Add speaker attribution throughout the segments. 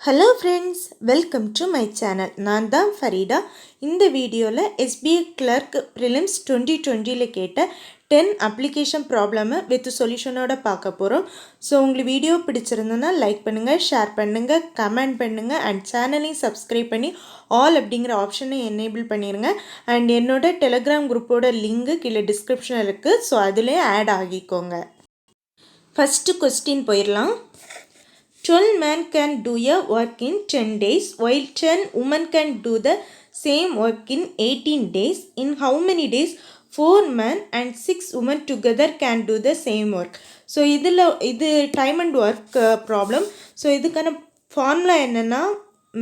Speaker 1: Hello friends, welcome to my channel. நான் தான் Farida. இந்த வீடியோவில் எஸ்பிஐ கிளர்க் ப்ரிலிம்ஸ் 2020 கேட்ட 10 அப்ளிகேஷன் ப்ராப்ளமை வித் சொல்யூஷனோட பார்க்க போகிறோம். ஸோ உங்களுக்கு வீடியோ பிடிச்சிருந்ததுன்னா லைக் பண்ணுங்கள், ஷேர் பண்ணுங்கள், கமெண்ட் பண்ணுங்கள் அண்ட் சேனலையும் சப்ஸ்கிரைப் பண்ணி ஆல் அப்படிங்கிற ஆப்ஷனை எனேபிள் பண்ணிடுங்க. அண்ட் என்னோட டெலிகிராம் குரூப்போட லிங்கு கீழே டிஸ்கிரிப்ஷனில் இருக்குது. ஸோ அதிலே ஆட் ஆகிக்கோங்க. ஃபஸ்ட்டு கொஸ்டின் போயிடலாம். 12 men can do a work in 10 days while 10 women can do the same work in 18 days. In how many days 4 men and 6 women together can do the same work? So இது time and work problem. So இதுக்கான formula என்னன்னா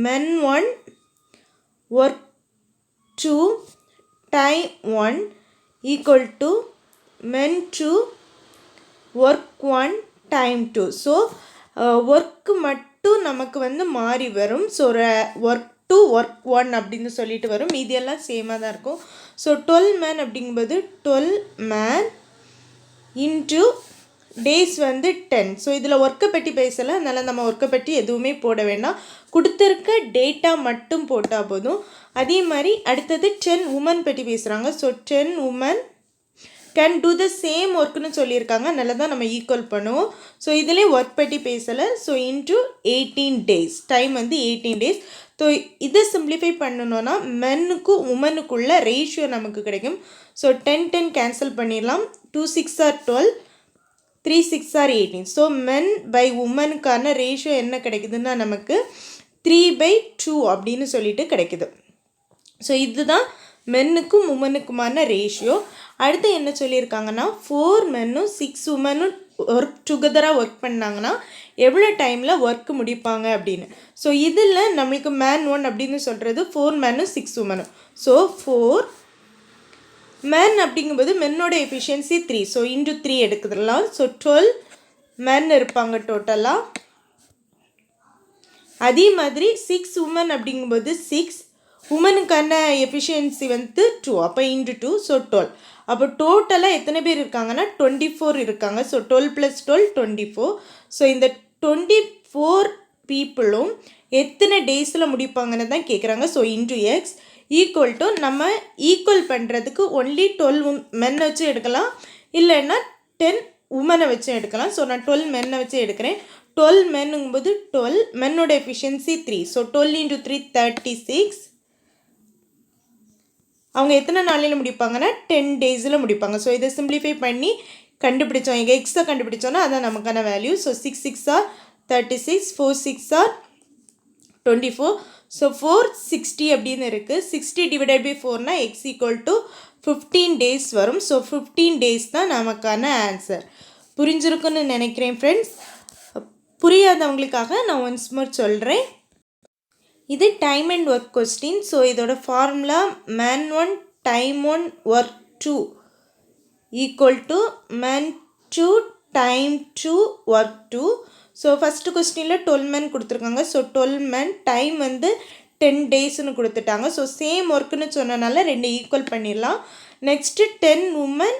Speaker 1: men 1 work 2 time 1 equal to men 2 work 1 time 2. So work மட்டும் நமக்கு வந்து மாறி வரும். So work 2 work 1 அப்படின்னு சொல்லிட்டு வரும். மீதியெல்லாம் சேமாக தான் இருக்கும். ஸோ 12 மேன் அப்படிங்கும்போது 12 மேன் இன்ட்டு டேஸ் வந்து 10. ஸோ இதில் ஒர்க்கை பற்றி பேசலை, அதனால் நம்ம ஒர்க்கை பற்றி எதுவுமே போட வேண்டாம். கொடுத்துருக்க டேட்டா மட்டும் போட்டால் போதும். அதே மாதிரி அடுத்தது 10 உமன் பற்றி பேசுகிறாங்க. So 10 women can do the same ஒர்க்குன்னு சொல்லியிருக்காங்க, அதனால தான் நம்ம ஈக்குவல் பண்ணுவோம். ஸோ இதிலே ஒர்க் பற்றி பேசலை. ஸோ இன்ட்டு 18 டேஸ், டைம் வந்து 18 டேஸ். ஸோ இதை சிம்பிளிஃபை பண்ணணுன்னா மென்னுக்கும் உமனுக்குள்ள ரேஷியோ நமக்கு கிடைக்கும். ஸோ 10 கேன்சல் பண்ணிடலாம். 2 6 are 12, 3 6 are 18. So men by உமனுக்கான ரேஷியோ என்ன கிடைக்குதுன்னா நமக்கு 3/2 அப்படின்னு சொல்லிட்டு கிடைக்குது. ஸோ இதுதான் மென்னுக்கும் உமனுக்குமான ரேஷியோ. அடுத்து என்ன சொல்லியிருக்காங்கன்னா 4 மென்னும் 6 உமனும் ஒர்க் டுகெதராக ஒர்க் பண்ணாங்கன்னா எவ்வளோ டைமில் ஒர்க்கு முடிப்பாங்க அப்படின்னு. ஸோ இதில் நம்மளுக்கு மேன் 1 அப்படின்னு சொல்கிறது 4 மேனும் 6 உமனும். ஸோ 4 மேன் அப்படிங்கும்போது மென்னோட எஃபிஷியன்சி 3. ஸோ இன்ட்டு 3 எடுத்துடலாம். ஸோ 12 மேன் இருப்பாங்க டோட்டலாக. அதே மாதிரி 6 உமன் அப்படிங்கும்போது 6 உமனுக்கான எஃபிஷியன்சி வந்து 2, அப்போ இன்ட்டு 2. ஸோ 12. அப்போ டோட்டலாக எத்தனை பேர் இருக்காங்கன்னா 24 இருக்காங்க. ஸோ 12 + 12 24. ஸோ இந்த 24 பீப்புளும் எத்தனை டேஸில் முடிப்பாங்கன்னு தான் கேட்குறாங்க. So into X equal to நம்ம ஈக்குவல் பண்ணுறதுக்கு ஒன்லி 12 மென்னை வச்சு எடுக்கலாம், இல்லைன்னா 10 உமனை வச்சு எடுக்கலாம். ஸோ நான் 12 மென்னை வச்சு எடுக்கிறேன். 12 மென்னுங்கும்போது 12 மென்னோட எஃபிஷியன்சி 3. ஸோ 12 × 3 36. அவங்க எத்தனை நாளில் முடிப்பாங்கன்னா 10 டேஸில் முடிப்பாங்க. ஸோ இதை சிம்பிளிஃபை பண்ணி கண்டுபிடிச்சோம். எங்கள் எக்ஸை கண்டுபிடிச்சோன்னா அதான் நமக்கான value. So 6 6 are 36, 4 6 are 24. So 460 அப்படின்னு இருக்குது. 60 / 4னா எக்ஸ் ஈக்குவல் டு 15 டேஸ் வரும். ஸோ 15 டேஸ் தான் நமக்கான ஆன்சர். புரிஞ்சிருக்குன்னு நினைக்கிறேன் ஃப்ரெண்ட்ஸ். புரியாதவங்களுக்காக நான் ஒன்ஸ் மோர் சொல்கிறேன். இது time and work question. So இதோட formula man 1 time 1 work 2 equal to man 2 time 2 work 2. So first கொஸ்டினில் 12 மேன் கொடுத்துருக்காங்க. ஸோ 12 மேன் டைம் வந்து 10 டேஸ்ன்னு கொடுத்துட்டாங்க. ஸோ சேம் ஒர்க்குன்னு சொன்னனால 2 ஈக்குவல் பண்ணிடலாம். நெக்ஸ்ட்டு 10 உமன்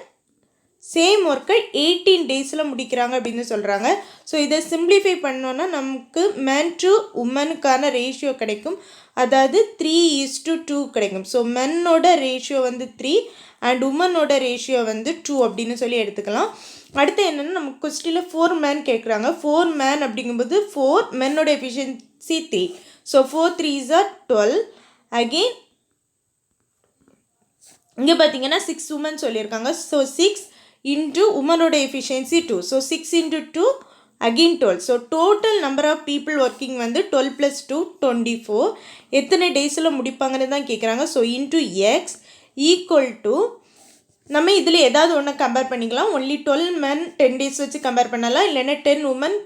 Speaker 1: சேம் ஒர்க்கை 18 டேஸில் முடிக்கிறாங்க அப்படின்னு சொல்கிறாங்க. ஸோ இதை சிம்பிளிஃபை பண்ணோன்னா நமக்கு மேன் டு உமனுக்கான ரேஷியோ கிடைக்கும். அதாவது 3:2 கிடைக்கும். ஸோ மென்னோட ரேஷியோ வந்து 3 அண்ட் உமனோட ரேஷியோ வந்து 2 அப்படின்னு சொல்லி எடுத்துக்கலாம். அடுத்து என்னென்னா நமக்கு கொஸ்டினில் 4 மேன் கேட்குறாங்க. 4 மேன் அப்படிங்கும்போது 4 மென்னோட efficiency 3. So 4 3s are 12. Again இங்கே பார்த்தீங்கன்னா 6 உமன் சொல்லியிருக்காங்க. ஸோ 6 இன்ட்டு உமனோட efficiency 2. So 6 × 2 again 12. So total number of people working வந்து 12 + 2 24. எத்தனை டேஸில் முடிப்பாங்கன்னு தான் கேட்குறாங்க. So into X equal to நம்ம இதில் ஏதாவது ஒன்று கம்பேர் பண்ணிக்கலாம். ஒன்லி 12 men 10 டேஸ் வச்சு கம்பேர் பண்ணலாம், இல்லைன்னா 10 உமன்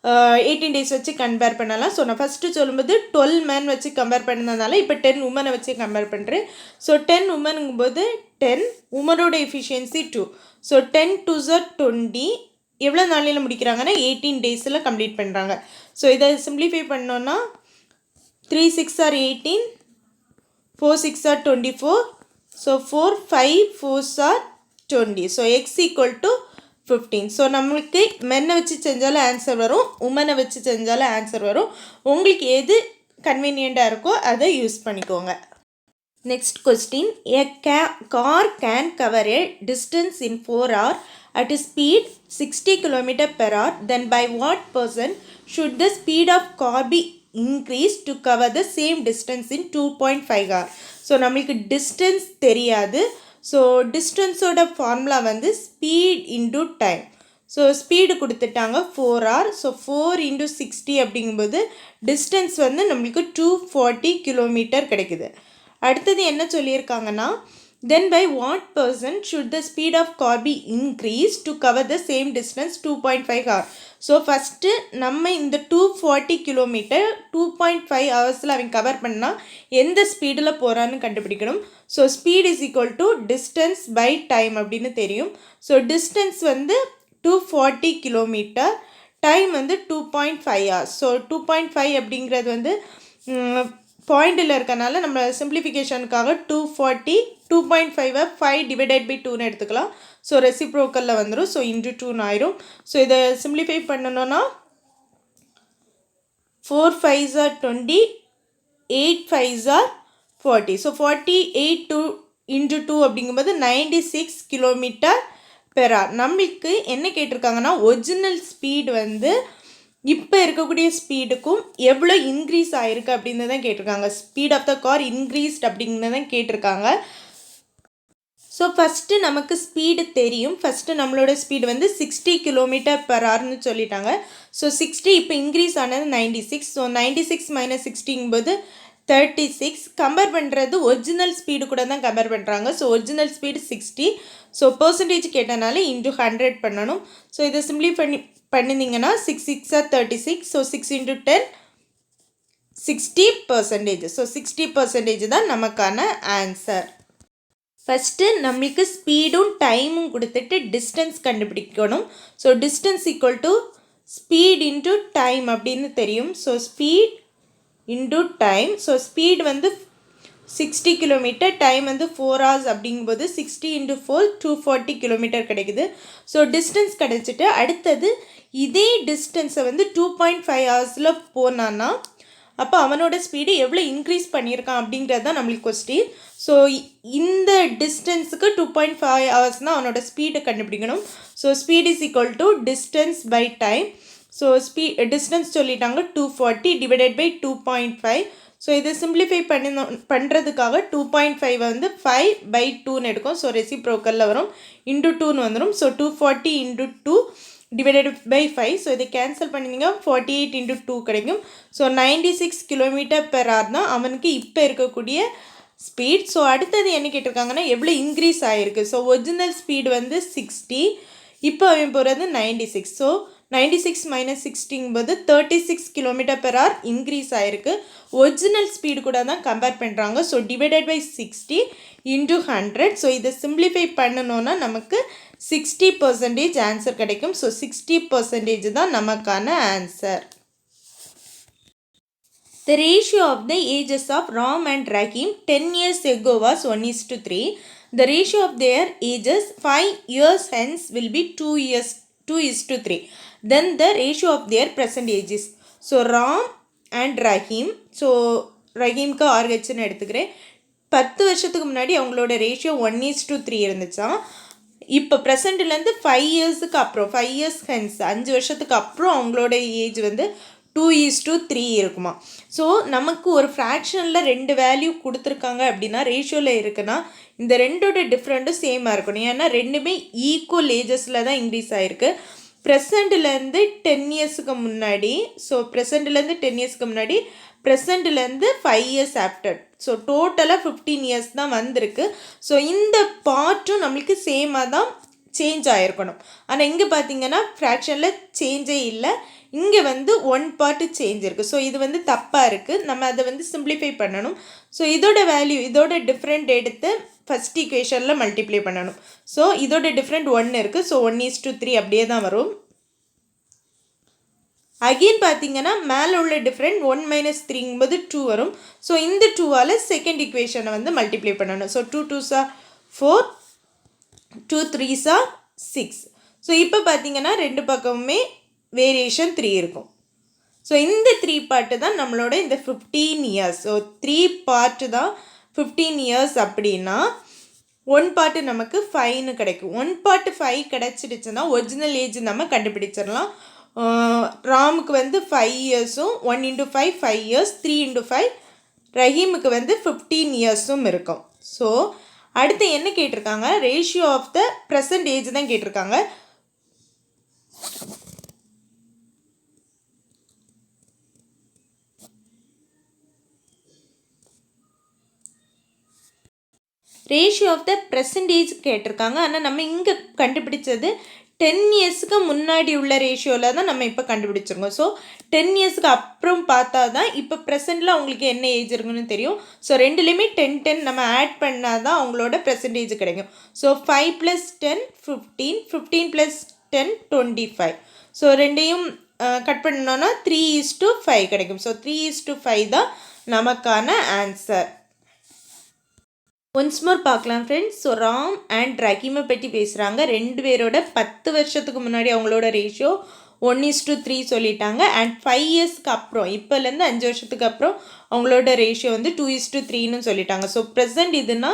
Speaker 1: 18 டேஸ் வச்சு கம்பேர் பண்ணலாம். ஸோ நான் ஃபஸ்ட்டு சொல்லும்போது 12 men வச்சு கம்பேர் பண்ணதுனால இப்போ 10 உமனை வச்சு கம்பேர் பண்ணுறேன். ஸோ 10 உமனுங்கும்போது 10 உமனோட எஃபிஷியன்சி 2. So 10 2s are 20. எவ்வளோ நாளில் முடிக்கிறாங்கன்னா 18 டேஸில் கம்ப்ளீட் பண்ணுறாங்க. ஸோ இதை சிம்பிளிஃபை பண்ணோன்னா 3 6 are 18, 4 6 are 24. So 4 5 4s are 20. So X equal to 15. So நம்மளுக்கு மென்னை வச்சு செஞ்சாலும் ஆன்சர் வரும், உமனை வச்சு செஞ்சாலும் ஆன்சர் வரும். உங்களுக்கு எது கன்வீனியண்ட்டாக இருக்கோ அதை யூஸ் பண்ணிக்கோங்க. Next question, a car can cover a distance in 4 hours at a speed 60 km per hour. Then by what percent should the speed of car be increased to cover the same distance in 2.5 hours? So நம்மளுக்கு distance தெரியாது. So டிஸ்டன்ஸோட formula வந்து speed into time. So speed கொடுத்துட்டாங்க 4 hours. So 4 × 60 அப்படிங்கும்போது distance வந்து நம்மளுக்கு 240 kilometre கிடைக்குது. அடுத்தது என்ன சொல்லியிருக்காங்கன்னா, then by what percent should the speed of car be increase to cover the same distance 2.5 hours. So first நம்ம இந்த 240 கிலோமீட்டர் 2.5 ஹவர்ஸில் அவன் கவர் பண்ணால் எந்த ஸ்பீடில் போகிறான்னு கண்டுபிடிக்கணும். So speed is equal to distance by time அப்படின்னு தெரியும். ஸோ டிஸ்டன்ஸ் வந்து 240 கிலோமீட்டர், டைம் வந்து 2.5 hours. ஸோ 2.5 அப்படிங்கிறது வந்து பாயிண்டில் இருக்கனால நம்ம சிம்பிளிஃபிகேஷனுக்காக 240 2.5 5 டிவைடட் பை 2ன்னு எடுத்துக்கலாம். ஸோ ரெசிப்ரோக்கலில் வந்துடும். ஸோ இன்டு 2ன்னு ஆயிரும். ஸோ இதை சிம்பிளிஃபை பண்ணணும்னா 4 5s are 20, 8 5s are 40. So 48 2 into 2 அப்படிங்கும்போது 96 கிலோமீட்டர் பெர் ஹவர். நம்மளுக்கு என்ன கேட்டிருக்காங்கன்னா, ஒரிஜினல் ஸ்பீடு வந்து இப்போ இருக்கக்கூடிய ஸ்பீடுக்கும் எவ்வளோ இன்க்ரீஸ் ஆகிருக்கு அப்படின்னு தான் கேட்டிருக்காங்க. Speed of the car increased அப்படின்னு தான் கேட்டிருக்காங்க. ஸோ ஃபஸ்ட்டு நமக்கு ஸ்பீடு தெரியும். ஃபஸ்ட்டு நம்மளோட ஸ்பீடு வந்து 60 கிலோமீட்டர் பெர் ஹவர்னு சொல்லிட்டாங்க. ஸோ 60 இப்போ இன்க்ரீஸ் ஆனது 96. ஸோ 96 - 60ங்கும்போது 36. கம்பேர் பண்ணுறது ஒரிஜினல் ஸ்பீடு கூட தான் கம்பேர் பண்ணுறாங்க. So original speed 60. So percentage கேட்டனால இன்டு 100 பண்ணணும். ஸோ இதை சிம்பிளிஃபை பண்ணிங்கன்னா 6 6 are 36. ஸோ 6 × 10 60%. ஸோ 60% தான் நமக்கான ஆன்சர். ஃபஸ்ட்டு நம்மளுக்கு ஸ்பீடும் டைமும் கொடுத்துட்டு டிஸ்டன்ஸ் கண்டுபிடிக்கணும். So distance equal to speed into time அப்படின்னு தெரியும். So speed into time. So speed வந்து 60 கிலோமீட்டர், டைம் வந்து 4 hours அப்படிங்கும்போது 60 × 4 240 கிலோமீட்டர் கிடைக்குது. ஸோ டிஸ்டன்ஸ் கிடச்சிட்டு அடுத்தது இதே டிஸ்டன்ஸை வந்து 2.5 ஹவர்ஸில் போனான்னா அப்போ அவனோட ஸ்பீடு எவ்வளோ இன்க்ரீஸ் பண்ணியிருக்கான் அப்படிங்கிறது தான் நம்மளுக்கு கொஸ்டின். ஸோ இந்த டிஸ்டன்ஸுக்கு 2.5 ஹவர்ஸ்னால் அவனோட ஸ்பீடை கண்டுபிடிக்கணும். So speed is equal to distance by time. So distance சொல்லிட்டாங்க 240 டிவைடட் பை 2.5. ஸோ இதை சிம்பிளிஃபை பண்ணுறதுக்காக 2.5 வந்து 5/2ன்னு எடுக்கும். ஸோ ரெசிப்ரோக்கலில் வரும். இன்டு 2ன்னு வந்துடும். So 240 × 2 divided by 5. ஸோ இதை கேன்சல் பண்ணிங்க 48 × 2 கிடைக்கும். ஸோ 96 கிலோமீட்டர் பெர் ஹவர் தான் அவனுக்கு இப்போ இருக்கக்கூடிய ஸ்பீட். ஸோ அடுத்தது என்ன கேட்டிருக்காங்கன்னா, எவ்வளோ இன்க்ரீஸ் ஆகிருக்கு. ஸோ ஒரிஜினல் ஸ்பீடு வந்து 60, இப்போ அவன் போகிறது 96. ஸோ 96 - 60ங்கும்போது 36 கிலோமீட்டர் பெர் ஹவர் இன்க்ரீஸ் ஆகிருக்கு. ஒரிஜினல் ஸ்பீடு கூட தான் கம்பேர் பண்ணுறாங்க. So divided by 60 × 100. ஸோ இதை சிம்பிளிஃபை பண்ணணுன்னா நமக்கு 60% ஆன்சர் கிடைக்கும். ஸோ 60% தான் நமக்கான answer. The ratio of the ages of Ram and Rahim 10 years ago was 1:3. The ratio of their ages 5 years hence will be 2:3. Then the ratio of their present ages. So Ram and Rahim. So ரஹீம்க்கு ஆர்ஹெச்னு எடுத்துக்கிறேன். 10 வருஷத்துக்கு முன்னாடி அவங்களோட ratio 1:3 இருந்துச்சான். இப்போ ப்ரெசண்ட்லேருந்து 5 இயர்ஸுக்கு அப்புறம் 5 years hence 5 வருஷத்துக்கு அப்புறம் அவங்களோட ஏஜ் வந்து 2:3 இருக்குமா. ஸோ நமக்கு ஒரு ஃப்ராக்ஷனில் 2 வேல்யூ கொடுத்துருக்காங்க அப்படின்னா ரேஷியோவில் இருக்குன்னா இந்த ரெண்டோட டிஃப்ரெண்ட்டும் சேமாக இருக்கணும். ஏன்னா ரெண்டுமே ஈக்குவல் ஏஜஸில் தான் இன்க்ரீஸ் ஆகிருக்கு. ப்ரெசண்ட்லேருந்து 10 இயர்ஸுக்கு முன்னாடி, ஸோ ப்ரெசண்ட்லேருந்து 10 இயர்ஸ்க்கு முன்னாடி, ப்ரெசண்ட்லேருந்து 5 இயர்ஸ் ஆஃப்டர். ஸோ டோட்டலாக 15 இயர்ஸ் தான் வந்திருக்கு. ஸோ இந்த பார்ட்டும் நம்மளுக்கு சேமாக தான் சேஞ்ச் ஆகிருக்கணும். ஆனால் இங்கே பார்த்தீங்கன்னா ஃப்ராக்ஷனில் சேஞ்சே இல்லை. இங்கே வந்து 1 பார்ட்டு சேஞ்ச் இருக்குது. ஸோ இது வந்து தப்பாக இருக்குது. நம்ம அதை வந்து சிம்பிளிஃபை பண்ணணும். ஸோ இதோட வேல்யூ இதோட டிஃப்ரெண்ட் எடுத்து ஃபஸ்ட் ஈக்குவேஷனில் மல்டிப்ளை பண்ணணும். ஸோ இதோட டிஃப்ரெண்ட் 1 இருக்குது. ஸோ 1:3 அப்படியே தான் வரும். அகெயின் பார்த்தீங்கன்னா மேலே உள்ள டிஃப்ரெண்ட் 1 - 3ங்கும்போது 2 வரும். ஸோ இந்த 2ஆல் செகண்ட் ஈக்குவேஷனை வந்து மல்டிப்ளை பண்ணணும். So 2 2s are 4, 2 3s are 6. So இப்போ பார்த்தீங்கன்னா ரெண்டு பக்கமுமே வேரியேஷன் 3 இருக்கும். ஸோ இந்த 3 பார்ட்டு தான் நம்மளோட இந்த 15 இயர்ஸ். ஸோ 3 பார்ட்டு தான் 15 இயர்ஸ் அப்படின்னா 1 பார்ட்டு நமக்கு 5ன்னு கிடைக்கும். 1 பார்ட்டு 5 கிடச்சிடுச்சுன்னா ஒரிஜினல் ஏஜ் நம்ம கண்டுபிடிச்சிடலாம். ராமுக்கு வந்து 5 இயர்ஸும் 1 × 5 5 இயர்ஸ், 3 × 5 ரஹீமுக்கு வந்து 15 இயர்ஸும் இருக்கும். ஸோ அடுத்து என்ன கேட்டிருக்காங்க, ratio of the present age தான் கேட்டிருக்காங்க. ரேஷியோ ஆஃப் த ப்ரெசன்டேஜ் கேட்டிருக்காங்க. ஆனால் நம்ம இங்கே கண்டுபிடிச்சது 10 இயர்ஸுக்கு முன்னாடி உள்ள ரேஷியோவில் தான் நம்ம இப்போ கண்டுபிடிச்சிருக்கோம். ஸோ 10 இயர்ஸுக்கு அப்புறம் பார்த்தா தான் இப்போ ப்ரெசென்ட்டில் அவங்களுக்கு என்ன ஏஜ் இருக்குன்னு தெரியும். ஸோ ரெண்டுலேயுமே 10 10 நம்ம ஆட் பண்ணால் தான் அவங்களோட ப்ரெசன்டேஜ் கிடைக்கும். ஸோ 5 + 10 15, 15 + 10 25. ஸோ ரெண்டையும் கட் பண்ணோன்னா 3:5 கிடைக்கும். ஸோ 3:5 தான் நமக்கான ஆன்சர். ஒன்ஸ் மோர் பார்க்கலாம் ஃப்ரெண்ட்ஸ். ஸோ ராம் அண்ட் ரஹீமை பற்றி பேசுகிறாங்க. 2 பேரோட 10 வருஷத்துக்கு முன்னாடி அவங்களோட ரேஷியோ 1:3 சொல்லிட்டாங்க. அண்ட் 5 இயர்ஸ்க்கு அப்புறம் இப்போலேருந்து 5 வருஷத்துக்கு அப்புறம் அவங்களோட ரேஷியோ வந்து 2:3ன்னு சொல்லிட்டாங்க. ஸோ ப்ரெசென்ட் இதுனா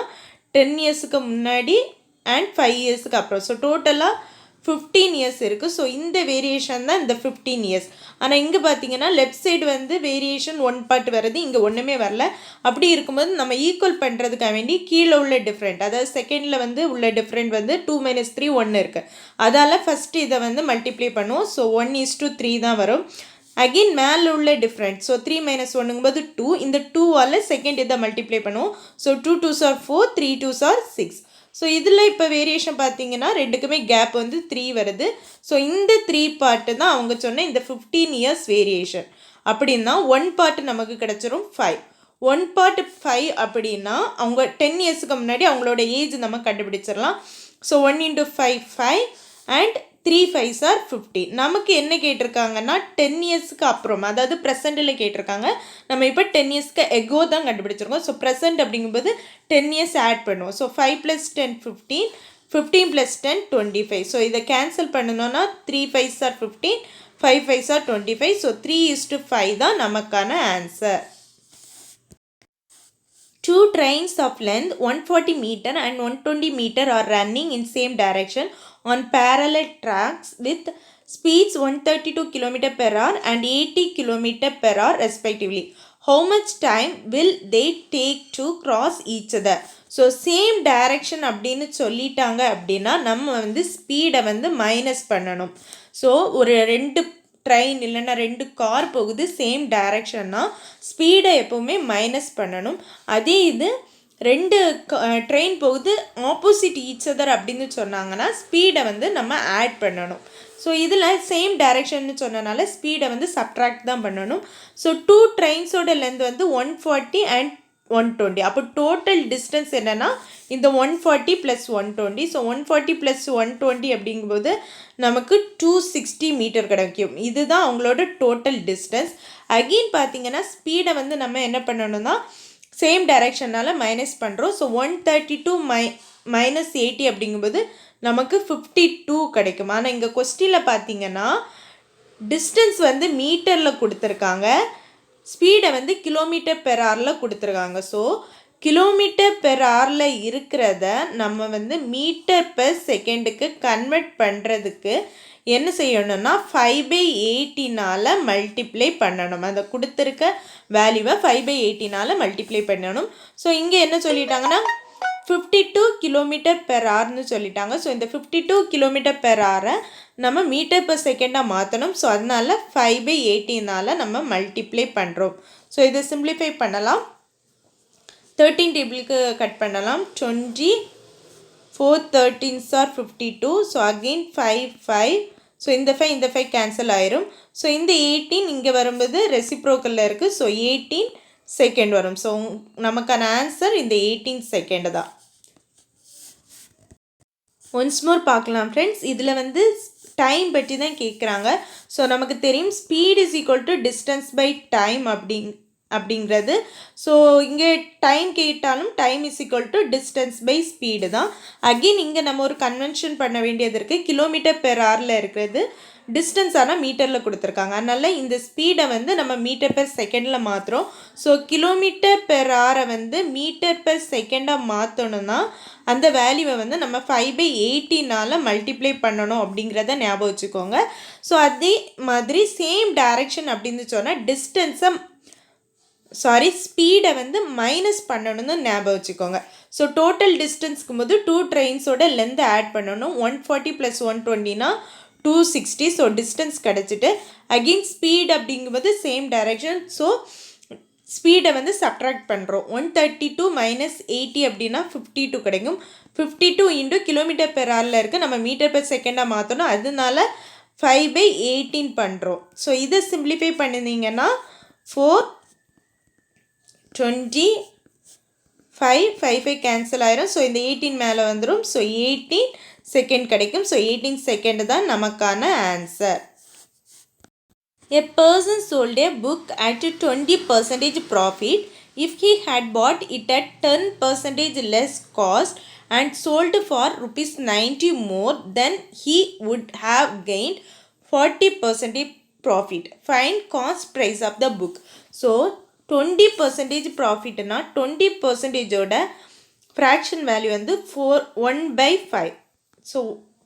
Speaker 1: 10 இயர்ஸுக்கு முன்னாடி அண்ட் 5 இயர்ஸுக்கு அப்புறம். ஸோ டோட்டலாக 15 இயர்ஸ் இருக்குது. ஸோ இந்த வேரியேஷன் தான் இந்த 15 இயர்ஸ். ஆனால் இங்கே பார்த்தீங்கன்னா லெஃப்ட் சைடு வந்து வேரியேஷன் 1 பார்ட் வருது, இங்கே ஒன்றுமே வரல. அப்படி இருக்கும்போது நம்ம ஈக்குவல் பண்ணுறதுக்காக வேண்டி கீழே உள்ள டிஃப்ரெண்ட், அதாவது செகண்டில் வந்து உள்ள டிஃப்ரெண்ட் வந்து 2 - 3 1 இருக்குது. அதால் ஃபஸ்ட்டு இதை வந்து மல்டிப்ளை பண்ணுவோம். ஸோ 1:3 தான் வரும். அகெயின் மேலே உள்ள டிஃப்ரெண்ட், ஸோ 3 - 1ங்கும்போது 2, இந்த 2ஆல் செகண்ட் இதை மல்டிப்ளை பண்ணுவோம். So 2 2s are 4, 3 2s are 6. So இதில் இப்போ வேரியேஷன் பார்த்தீங்கன்னா ரெண்டுக்குமே கேப் வந்து 3 வருது. ஸோ இந்த 3 பார்ட்டு தான் அவங்க சொன்ன இந்த 15 இயர்ஸ் வேரியேஷன். அப்படின்னா 1 பார்ட்டு நமக்கு கிடச்சிரும் 5. 1 பார்ட்டு 5 அப்படின்னா அவங்க 10 இயர்ஸுக்கு முன்னாடி அவங்களோட ஏஜ் நம்ம கண்டுபிடிச்சிடலாம். So 1 × 5 5 and 3 5s are 15. நமக்கு என்ன கேட்டிருக்காங்கன்னா 10 இயர்ஸுக்கு அப்புறம், அதாவது ப்ரெசென்ட்டில் கேட்டிருக்காங்க. நம்ம இப்போ 10 இயர்ஸ்க்கு எகோ தான் கண்டுபிடிச்சிருக்கோம். ஸோ ப்ரெசென்ட் அப்படிங்கும்போது 10 இயர்ஸ் ஆட் பண்ணுவோம். ஸோ 5 + 10 15, 15 + 10 25. ஸோ இதை கேன்சல் பண்ணணும்னா 3 5s are 15, 5 5s are 25. So 3:5 தான் நமக்கான answer. 2 trains of length 140 meter and 120 meter are running in same direction on parallel tracks with speeds 132 km/h and 80 km/h respectively. How much time will they take to cross each other? So same direction அப்படின்னு சொல்லிட்டாங்க அப்படின்னா நம்ம வந்து ஸ்பீடை வந்து minus பண்ணணும். So ஒரு 2 train இல்லைன்னா 2 கார் போகுது சேம் டைரக்ஷன்னா ஸ்பீடை எப்போவுமே மைனஸ் பண்ணணும். அதே இது 2 ட்ரெயின் போகுது ஆப்போசிட் ஈச் அதர் அப்படின்னு சொன்னாங்கன்னா ஸ்பீடை வந்து நம்ம ஆட் பண்ணணும். ஸோ இதில் சேம் டைரக்ஷன்னு சொன்னனால ஸ்பீடை வந்து சப்ட்ராக்ட் தான் பண்ணணும். ஸோ 2 ட்ரெயின்ஸோட லென்த் வந்து 140 அண்ட் 120. அப்போ டோட்டல் டிஸ்டன்ஸ் என்னென்னா இந்த 140 + 120. ஸோ 140 + 120 அப்படிங்கும்போது நமக்கு 260 மீட்டர் கிடைக்கும். இதுதான் அவங்களோட டோட்டல் டிஸ்டன்ஸ். அகெயின் பார்த்தீங்கன்னா ஸ்பீடை வந்து நம்ம என்ன பண்ணணும்னா சேம் டைரக்ஷனால் மைனஸ் பண்ணுறோம். ஸோ 132 - 80 அப்படிங்கும்போது நமக்கு 52 கிடைக்கும். ஆனால் இங்கே கொஸ்டினில் பார்த்தீங்கன்னா டிஸ்டன்ஸ் வந்து மீட்டரில் கொடுத்துருக்காங்க, ஸ்பீடை வந்து km/h கொடுத்துருக்காங்க. ஸோ km/h இருக்கிறத நம்ம வந்து மீட்டர்/செகண்டுக்கு கன்வெர்ட் பண்ணுறதுக்கு என்ன செய்யணும்னா 5/80னால் மல்டிப்ளை பண்ணணும். அதை கொடுத்துருக்க வேல்யூவை 5/80னால் மல்டிப்ளை பண்ணணும். ஸோ இங்கே என்ன சொல்லிட்டாங்கன்னா 52 km/hன்னு சொல்லிட்டாங்க. ஸோ இந்த 52 km/h நம்ம மீட்டர்/செகண்டாக மாற்றணும். ஸோ அதனால் 5/80னால் நம்ம மல்டிப்ளை பண்ணுறோம். ஸோ இதை சிம்பிளிஃபை பண்ணலாம். 13 டேபிளுக்கு கட் பண்ணலாம். 20 4 13s are 52. So again 5 5. So இந்த 5 கேன்சல் ஆயிரும். ஸோ இந்த 18 இங்கே வரும்போது ரெசிப்ரோக்கலில் இருக்குது. ஸோ 18 செகண்ட் வரும். ஸோ நமக்கான ஆன்சர் இந்த 18 செகண்ட் தான். ஒன்ஸ் மோர் பார்க்கலாம் ஃப்ரெண்ட்ஸ். இதில் வந்து டைம் பற்றி தான் கேட்குறாங்க. ஸோ நமக்கு தெரியும் speed is equal to distance by time அப்படிங்கிறது. ஸோ இங்கே டைம் கேட்டாலும் time is equal to distance by speed தான். அகெயின் இங்கே நம்ம ஒரு கன்வென்ஷன் பண்ண வேண்டியது இருக்குது. கிலோமீட்டர் பெர் ஹவரில் இருக்கிறது டிஸ்டன்ஸ் ஆனால் மீட்டரில் கொடுத்துருக்காங்க. அதனால் இந்த ஸ்பீடை வந்து நம்ம மீட்டர் பெர் செகண்டில் மாற்றுறோம். ஸோ கிலோமீட்டர் பெர் ஹவரை வந்து மீட்டர் பெர் செகண்டாக மாற்றணும்னா அந்த வேல்யூவை வந்து நம்ம 5/80 மல்டிப்ளை பண்ணணும் அப்படிங்கிறத ஞாபகம் வச்சுக்கோங்க. ஸோ அதே மாதிரி சேம் டைரக்ஷன் அப்படின்னு சொன்னால் ஸ்பீடை வந்து மைனஸ் பண்ணணும்னு ஞாபகம் வச்சுக்கோங்க. ஸோ டோட்டல் டிஸ்டன்ஸ்க்கும் போது 2 ட்ரெயின்ஸோட லென்த் ஆட் பண்ணணும். 140 + 120 260. ஸோ டிஸ்டன்ஸ் கிடச்சிட்டு அகெயின் ஸ்பீட் அப்படிங்கும்போது சேம் டைரக்ஷன். ஸோ ஸ்பீடை வந்து சப்ட்ராக்ட் பண்ணுறோம். 132 - 80 அப்படின்னா 52 கிடைக்கும். 52 × கிலோமீட்டர் பெர் ஹவரில் இருக்குது, நம்ம மீட்டர் பெர் செகண்டாக மாற்றணும். அதனால 5/18 பண்ணுறோம். ஸோ இதை சிம்பிளிஃபை பண்ணிங்கன்னா 420 5 கேன்சல் ஆயிரும். ஸோ இந்த 18 மேலே வந்துடும். ஸோ 18 செகண்ட் கிடைக்கும். ஸோ 18 செகண்ட் தான் நமக்கான answer. A person sold a book at 20% profit if he had bought it at 10% less cost and sold for ₹90 more, then he would have gained 40% profit. Find cost price of the book. So 20% ப்ராஃபிட்னா 20%ஓட fraction value வந்து 1/5. So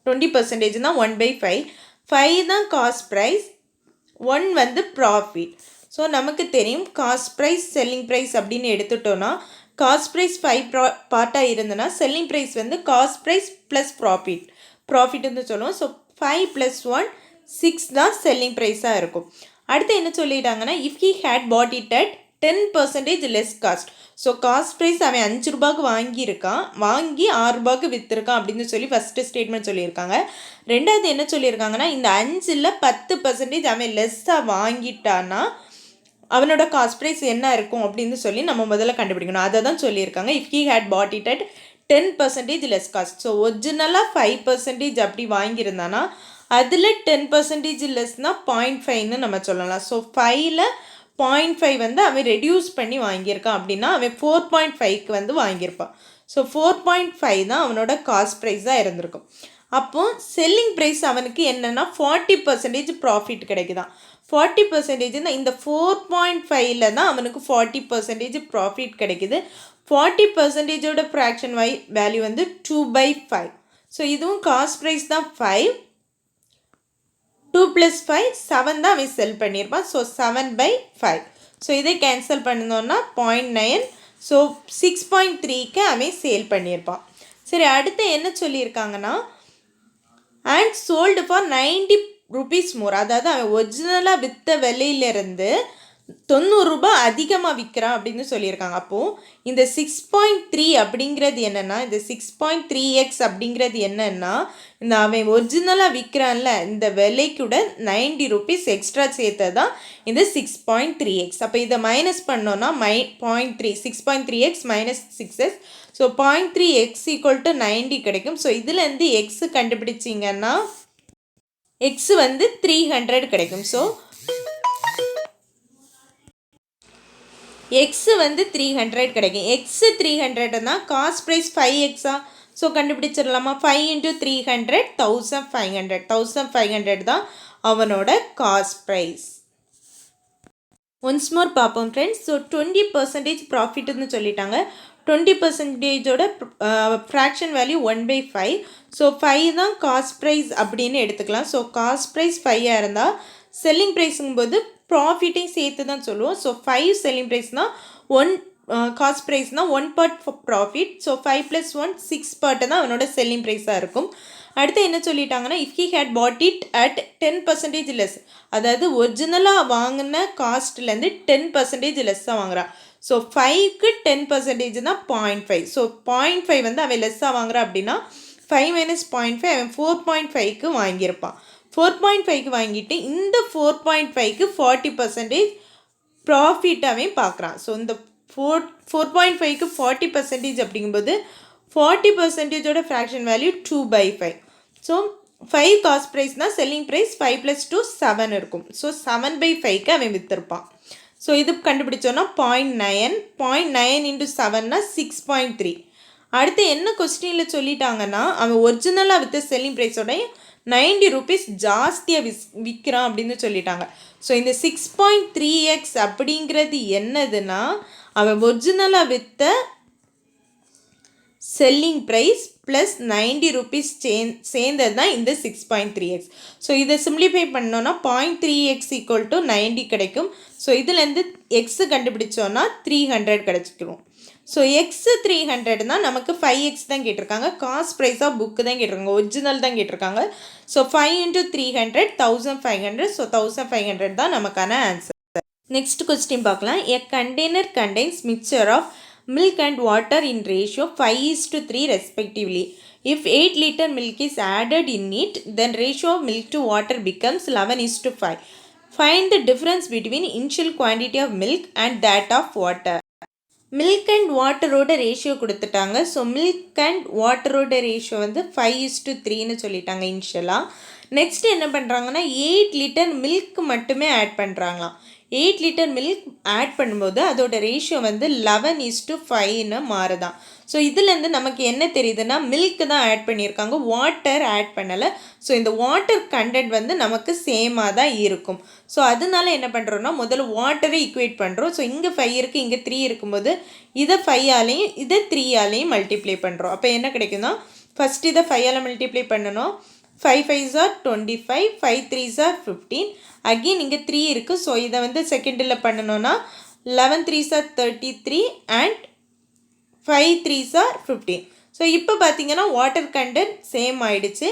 Speaker 1: 20%னா 1/5. 5 தான் cost price, 1 வந்து profit. So நமக்கு தெரியும் cost price selling price அப்படின்னு எடுத்துட்டோன்னா cost price 5 பார்ட்டாக இருந்ததுன்னா செல்லிங் ப்ரைஸ் வந்து காஸ்ட் ப்ரைஸ் ப்ளஸ் ப்ராஃபிட்னு சொல்லுவோம். ஸோ 5 + 1 6 தான் செல்லிங் ப்ரைஸாக இருக்கும். அடுத்து என்ன சொல்லிட்டாங்கன்னா if he had bought it at 10% less cost. So cost price அவன் 5 ரூபாய்க்கு வாங்கியிருக்கான், வாங்கி 6 ரூபாய்க்கு விற்றுருக்கான் அப்படின்னு சொல்லி ஃபஸ்ட்டு ஸ்டேட்மெண்ட் சொல்லியிருக்காங்க. ரெண்டாவது என்ன சொல்லியிருக்காங்கன்னா இந்த 5ல் 10% அவன் லெஸ்ஸாக வாங்கிட்டான்னா அவனோட காஸ்ட் ப்ரைஸ் என்ன இருக்கும் அப்படின்னு சொல்லி நம்ம முதல்ல கண்டுபிடிக்கணும். அதை தான் சொல்லியிருக்காங்க. If he had bought it at 10% less cost. So ஒரிஜினலாக 5% அப்படி வாங்கியிருந்தானா அதில் 10% லெஸ்னால் 0.5ன்னு நம்ம சொல்லலாம். ஸோ 5ல் 0.5 வந்து அவன் ரெடியூஸ் பண்ணி வாங்கியிருக்கான் அப்படின்னா அவன் 4.5க்கு வந்து வாங்கியிருப்பான். ஸோ 4.5 தான் அவனோட காஸ்ட் ப்ரைஸாக இருந்திருக்கும். அப்போது செல்லிங் ப்ரைஸ் அவனுக்கு என்னென்னா 40% ப்ராஃபிட் கிடைக்குதான். 40% இந்த 4.5ல் தான் அவனுக்கு 40% ப்ராஃபிட் கிடைக்குது. 40%ஓட ஃப்ராக்ஷன் வேல்யூ வந்து 2/5. ஸோ இதுவும் காஸ்ட் ப்ரைஸ் தான் 5. 2 + 5 7 தான் அவன் செல் பண்ணியிருப்பான். ஸோ 7/5. ஸோ இதை கேன்சல் பண்ணோன்னா 0.9. ஸோ 6.3க்கு அவன் சேல் பண்ணியிருப்பான். சரி, அடுத்து என்ன சொல்லியிருக்காங்கன்னா அண்ட் சோல்டு ஃபார் ₹90 மோர். அதாவது அவன் ஒரிஜினலாக விற்ற விலையிலேருந்து 90 ரூபாய் அதிகமாக விற்கிறான் அப்படின்னு சொல்லியிருக்காங்க. அப்போது இந்த 6.3 அப்படிங்கிறது என்னென்னா இந்த 6.3x அப்படிங்கிறது என்னென்னா இந்த அவன் ஒரிஜினலாக விற்கிறான்ல இந்த விலைக்கூட ₹90 எக்ஸ்ட்ரா சேர்த்தது தான் இந்த 6.3x. அப்போ இதை மைனஸ் பண்ணோன்னா 0.3 6.3x - 6x. ஸோ 0.3x = 90 கிடைக்கும். ஸோ இதுலேருந்து எக்ஸ் கண்டுபிடிச்சிங்கன்னா எக்ஸ் வந்து 300 கிடைக்கும். ஸோ எக்ஸு வந்து 300 கிடைக்கும். எக்ஸு 300னா காஸ்ட் ப்ரைஸ் 5x. ஸோ கண்டுபிடிச்சிடலாமா? 5 × 300 1500. 1500 தான் அவனோட காஸ்ட் ப்ரைஸ். ஒன்ஸ் மோர் பார்ப்போம் ஃப்ரெண்ட்ஸ். ஸோ 20% ப்ராஃபிட்னு சொல்லிட்டாங்க. 20%ஓட ஃப்ராக்ஷன் வேல்யூ 1/5. ஸோ 5 தான் காஸ்ட் ப்ரைஸ் அப்படின்னு எடுத்துக்கலாம். ஸோ காஸ்ட் ப்ரைஸ் 5 இருந்தால் செல்லிங் ப்ரைஸுங்கும்போது ப்ராஃபிட்டையும் சேர்த்து தான் சொல்லுவோம். ஸோ 5 செல்லிங் ப்ரைஸ்னால் 1 காஸ்ட் ப்ரைஸ்னால் 1 பார்ட் ப்ராஃபிட். ஸோ 5 + 1 6 பார்ட்டு தான் அவனோட செல்லிங் ப்ரைஸாக இருக்கும். அடுத்து என்ன சொல்லிட்டாங்கன்னா if he had bought it at 10% less. அதாவது ஒரிஜினலாக வாங்கின காஸ்ட்லேருந்து 10% லெஸ்ஸாக வாங்குறான். ஸோ 5க்கு 10% தான் 0.5. ஸோ 0.5 வந்து அவன் லெஸ்ஸாக வாங்குறான் அப்படின்னா 5 - 0.5 அவன் 4.5க்கு வாங்கியிருப்பான். 4.5க்கு வாங்கிட்டு இந்த 4.5க்கு 40% ப்ராஃபிட் அவன் பார்க்குறான். ஸோ இந்த 4.5க்கு 40% அப்படிங்கும்போது 40%ஓட ஃப்ராக்ஷன் வேல்யூ 2/5. ஸோ 5 காஸ்ட் ப்ரைஸ்னால் செல்லிங் ப்ரைஸ் 5 + 2 7 இருக்கும். ஸோ 7/5க்கு அவன் விற்றுருப்பான். ஸோ இது கண்டுபிடிச்சோன்னா 0.9 0.9 இன்ட்டு 7னா 6.3. அடுத்து என்ன கொஸ்டினில் சொல்லிட்டாங்கன்னா அவன் ஒரிஜினலாக விற்ற செல்லிங் ப்ரைஸோடையும் 90 rupees ஜாஸ்தியாக விற்கிறான் அப்படின்னு சொல்லிட்டாங்க. ஸோ இந்த 6.3x அப்படிங்கிறது என்னதுன்னா அவன் ஒரிஜினலாக விற்ற செல்லிங் ப்ரைஸ் ப்ளஸ் 90 rupees சேர்ந்தது தான் இந்த 6.3x. ஸோ இதை சிம்ப்ளிஃபை பண்ணோன்னா 0.3x ஈக்குவல் டு 90 கிடைக்கும். ஸோ இதுலேருந்து எக்ஸு கண்டுபிடிச்சோன்னா 300 கிடச்சிக்கிறோம். ஸோ எக்ஸு 300 தான் நமக்கு 5x தான் கேட்டிருக்காங்க. காஸ்ட் ப்ரைஸ் ஆஃப் புக்கு தான் கேட்டிருக்காங்க, ஒரிஜினல் தான் கேட்டிருக்காங்க. So 5 into 300 1500. ஸோ 1500 தான் நமக்கான ஆன்சர். நெக்ஸ்ட் கொஸ்டின் பார்க்கலாம். A container contains mixture of milk and water in ratio 5:3 respectively. If 8 liter milk is added in it, then ratio of milk to water becomes 11:5. Find the difference between initial quantity of milk and that of water. Milk and வாட்டரோட ratio கொடுத்துட்டாங்க. So milk and வாட்டரோட ratio வந்து 5:3ன்னு சொல்லிட்டாங்க இனிஷியலாக. Next என்ன பண்ணுறாங்கன்னா 8 liter milk மட்டுமே ஆட் பண்ணுறாங்களாம். 8 liter மில்க் ஆட் பண்ணும்போது அதோட ரேஷியோ வந்து 11:5ன்னு மாறுதான். ஸோ இதுலேருந்து நமக்கு என்ன தெரியுதுன்னா மில்க் தான் ஆட் பண்ணியிருக்காங்க, வாட்டர் ஆட் பண்ணலை. ஸோ இந்த வாட்டர் கண்டென்ட் வந்து நமக்கு சேமாக தான் இருக்கும். ஸோ அதனால என்ன பண்ணுறோன்னா முதல்ல வாட்டரை ஈக்குவேட் பண்ணுறோம். ஸோ இங்கே 5 இருக்குது, இங்கே 3 இருக்கும்போது இதை 5ஆலையும் இதை 3ஆலையும் மல்டிப்ளை பண்ணுறோம். அப்போ என்ன கிடைக்குன்னா ஃபஸ்ட் இதை 5ஆல் மல்டிப்ளை பண்ணணும். 5 5s are 25, 5 3s are 15. Again இங்கே 3 இருக்குது. ஸோ இதை வந்து செகண்டில் பண்ணணுன்னா 11 3s are 33 and 5 3s are 15. So இப்போ பார்த்தீங்கன்னா வாட்டர் கண்டென்ட் சேம் ஆகிடுச்சு,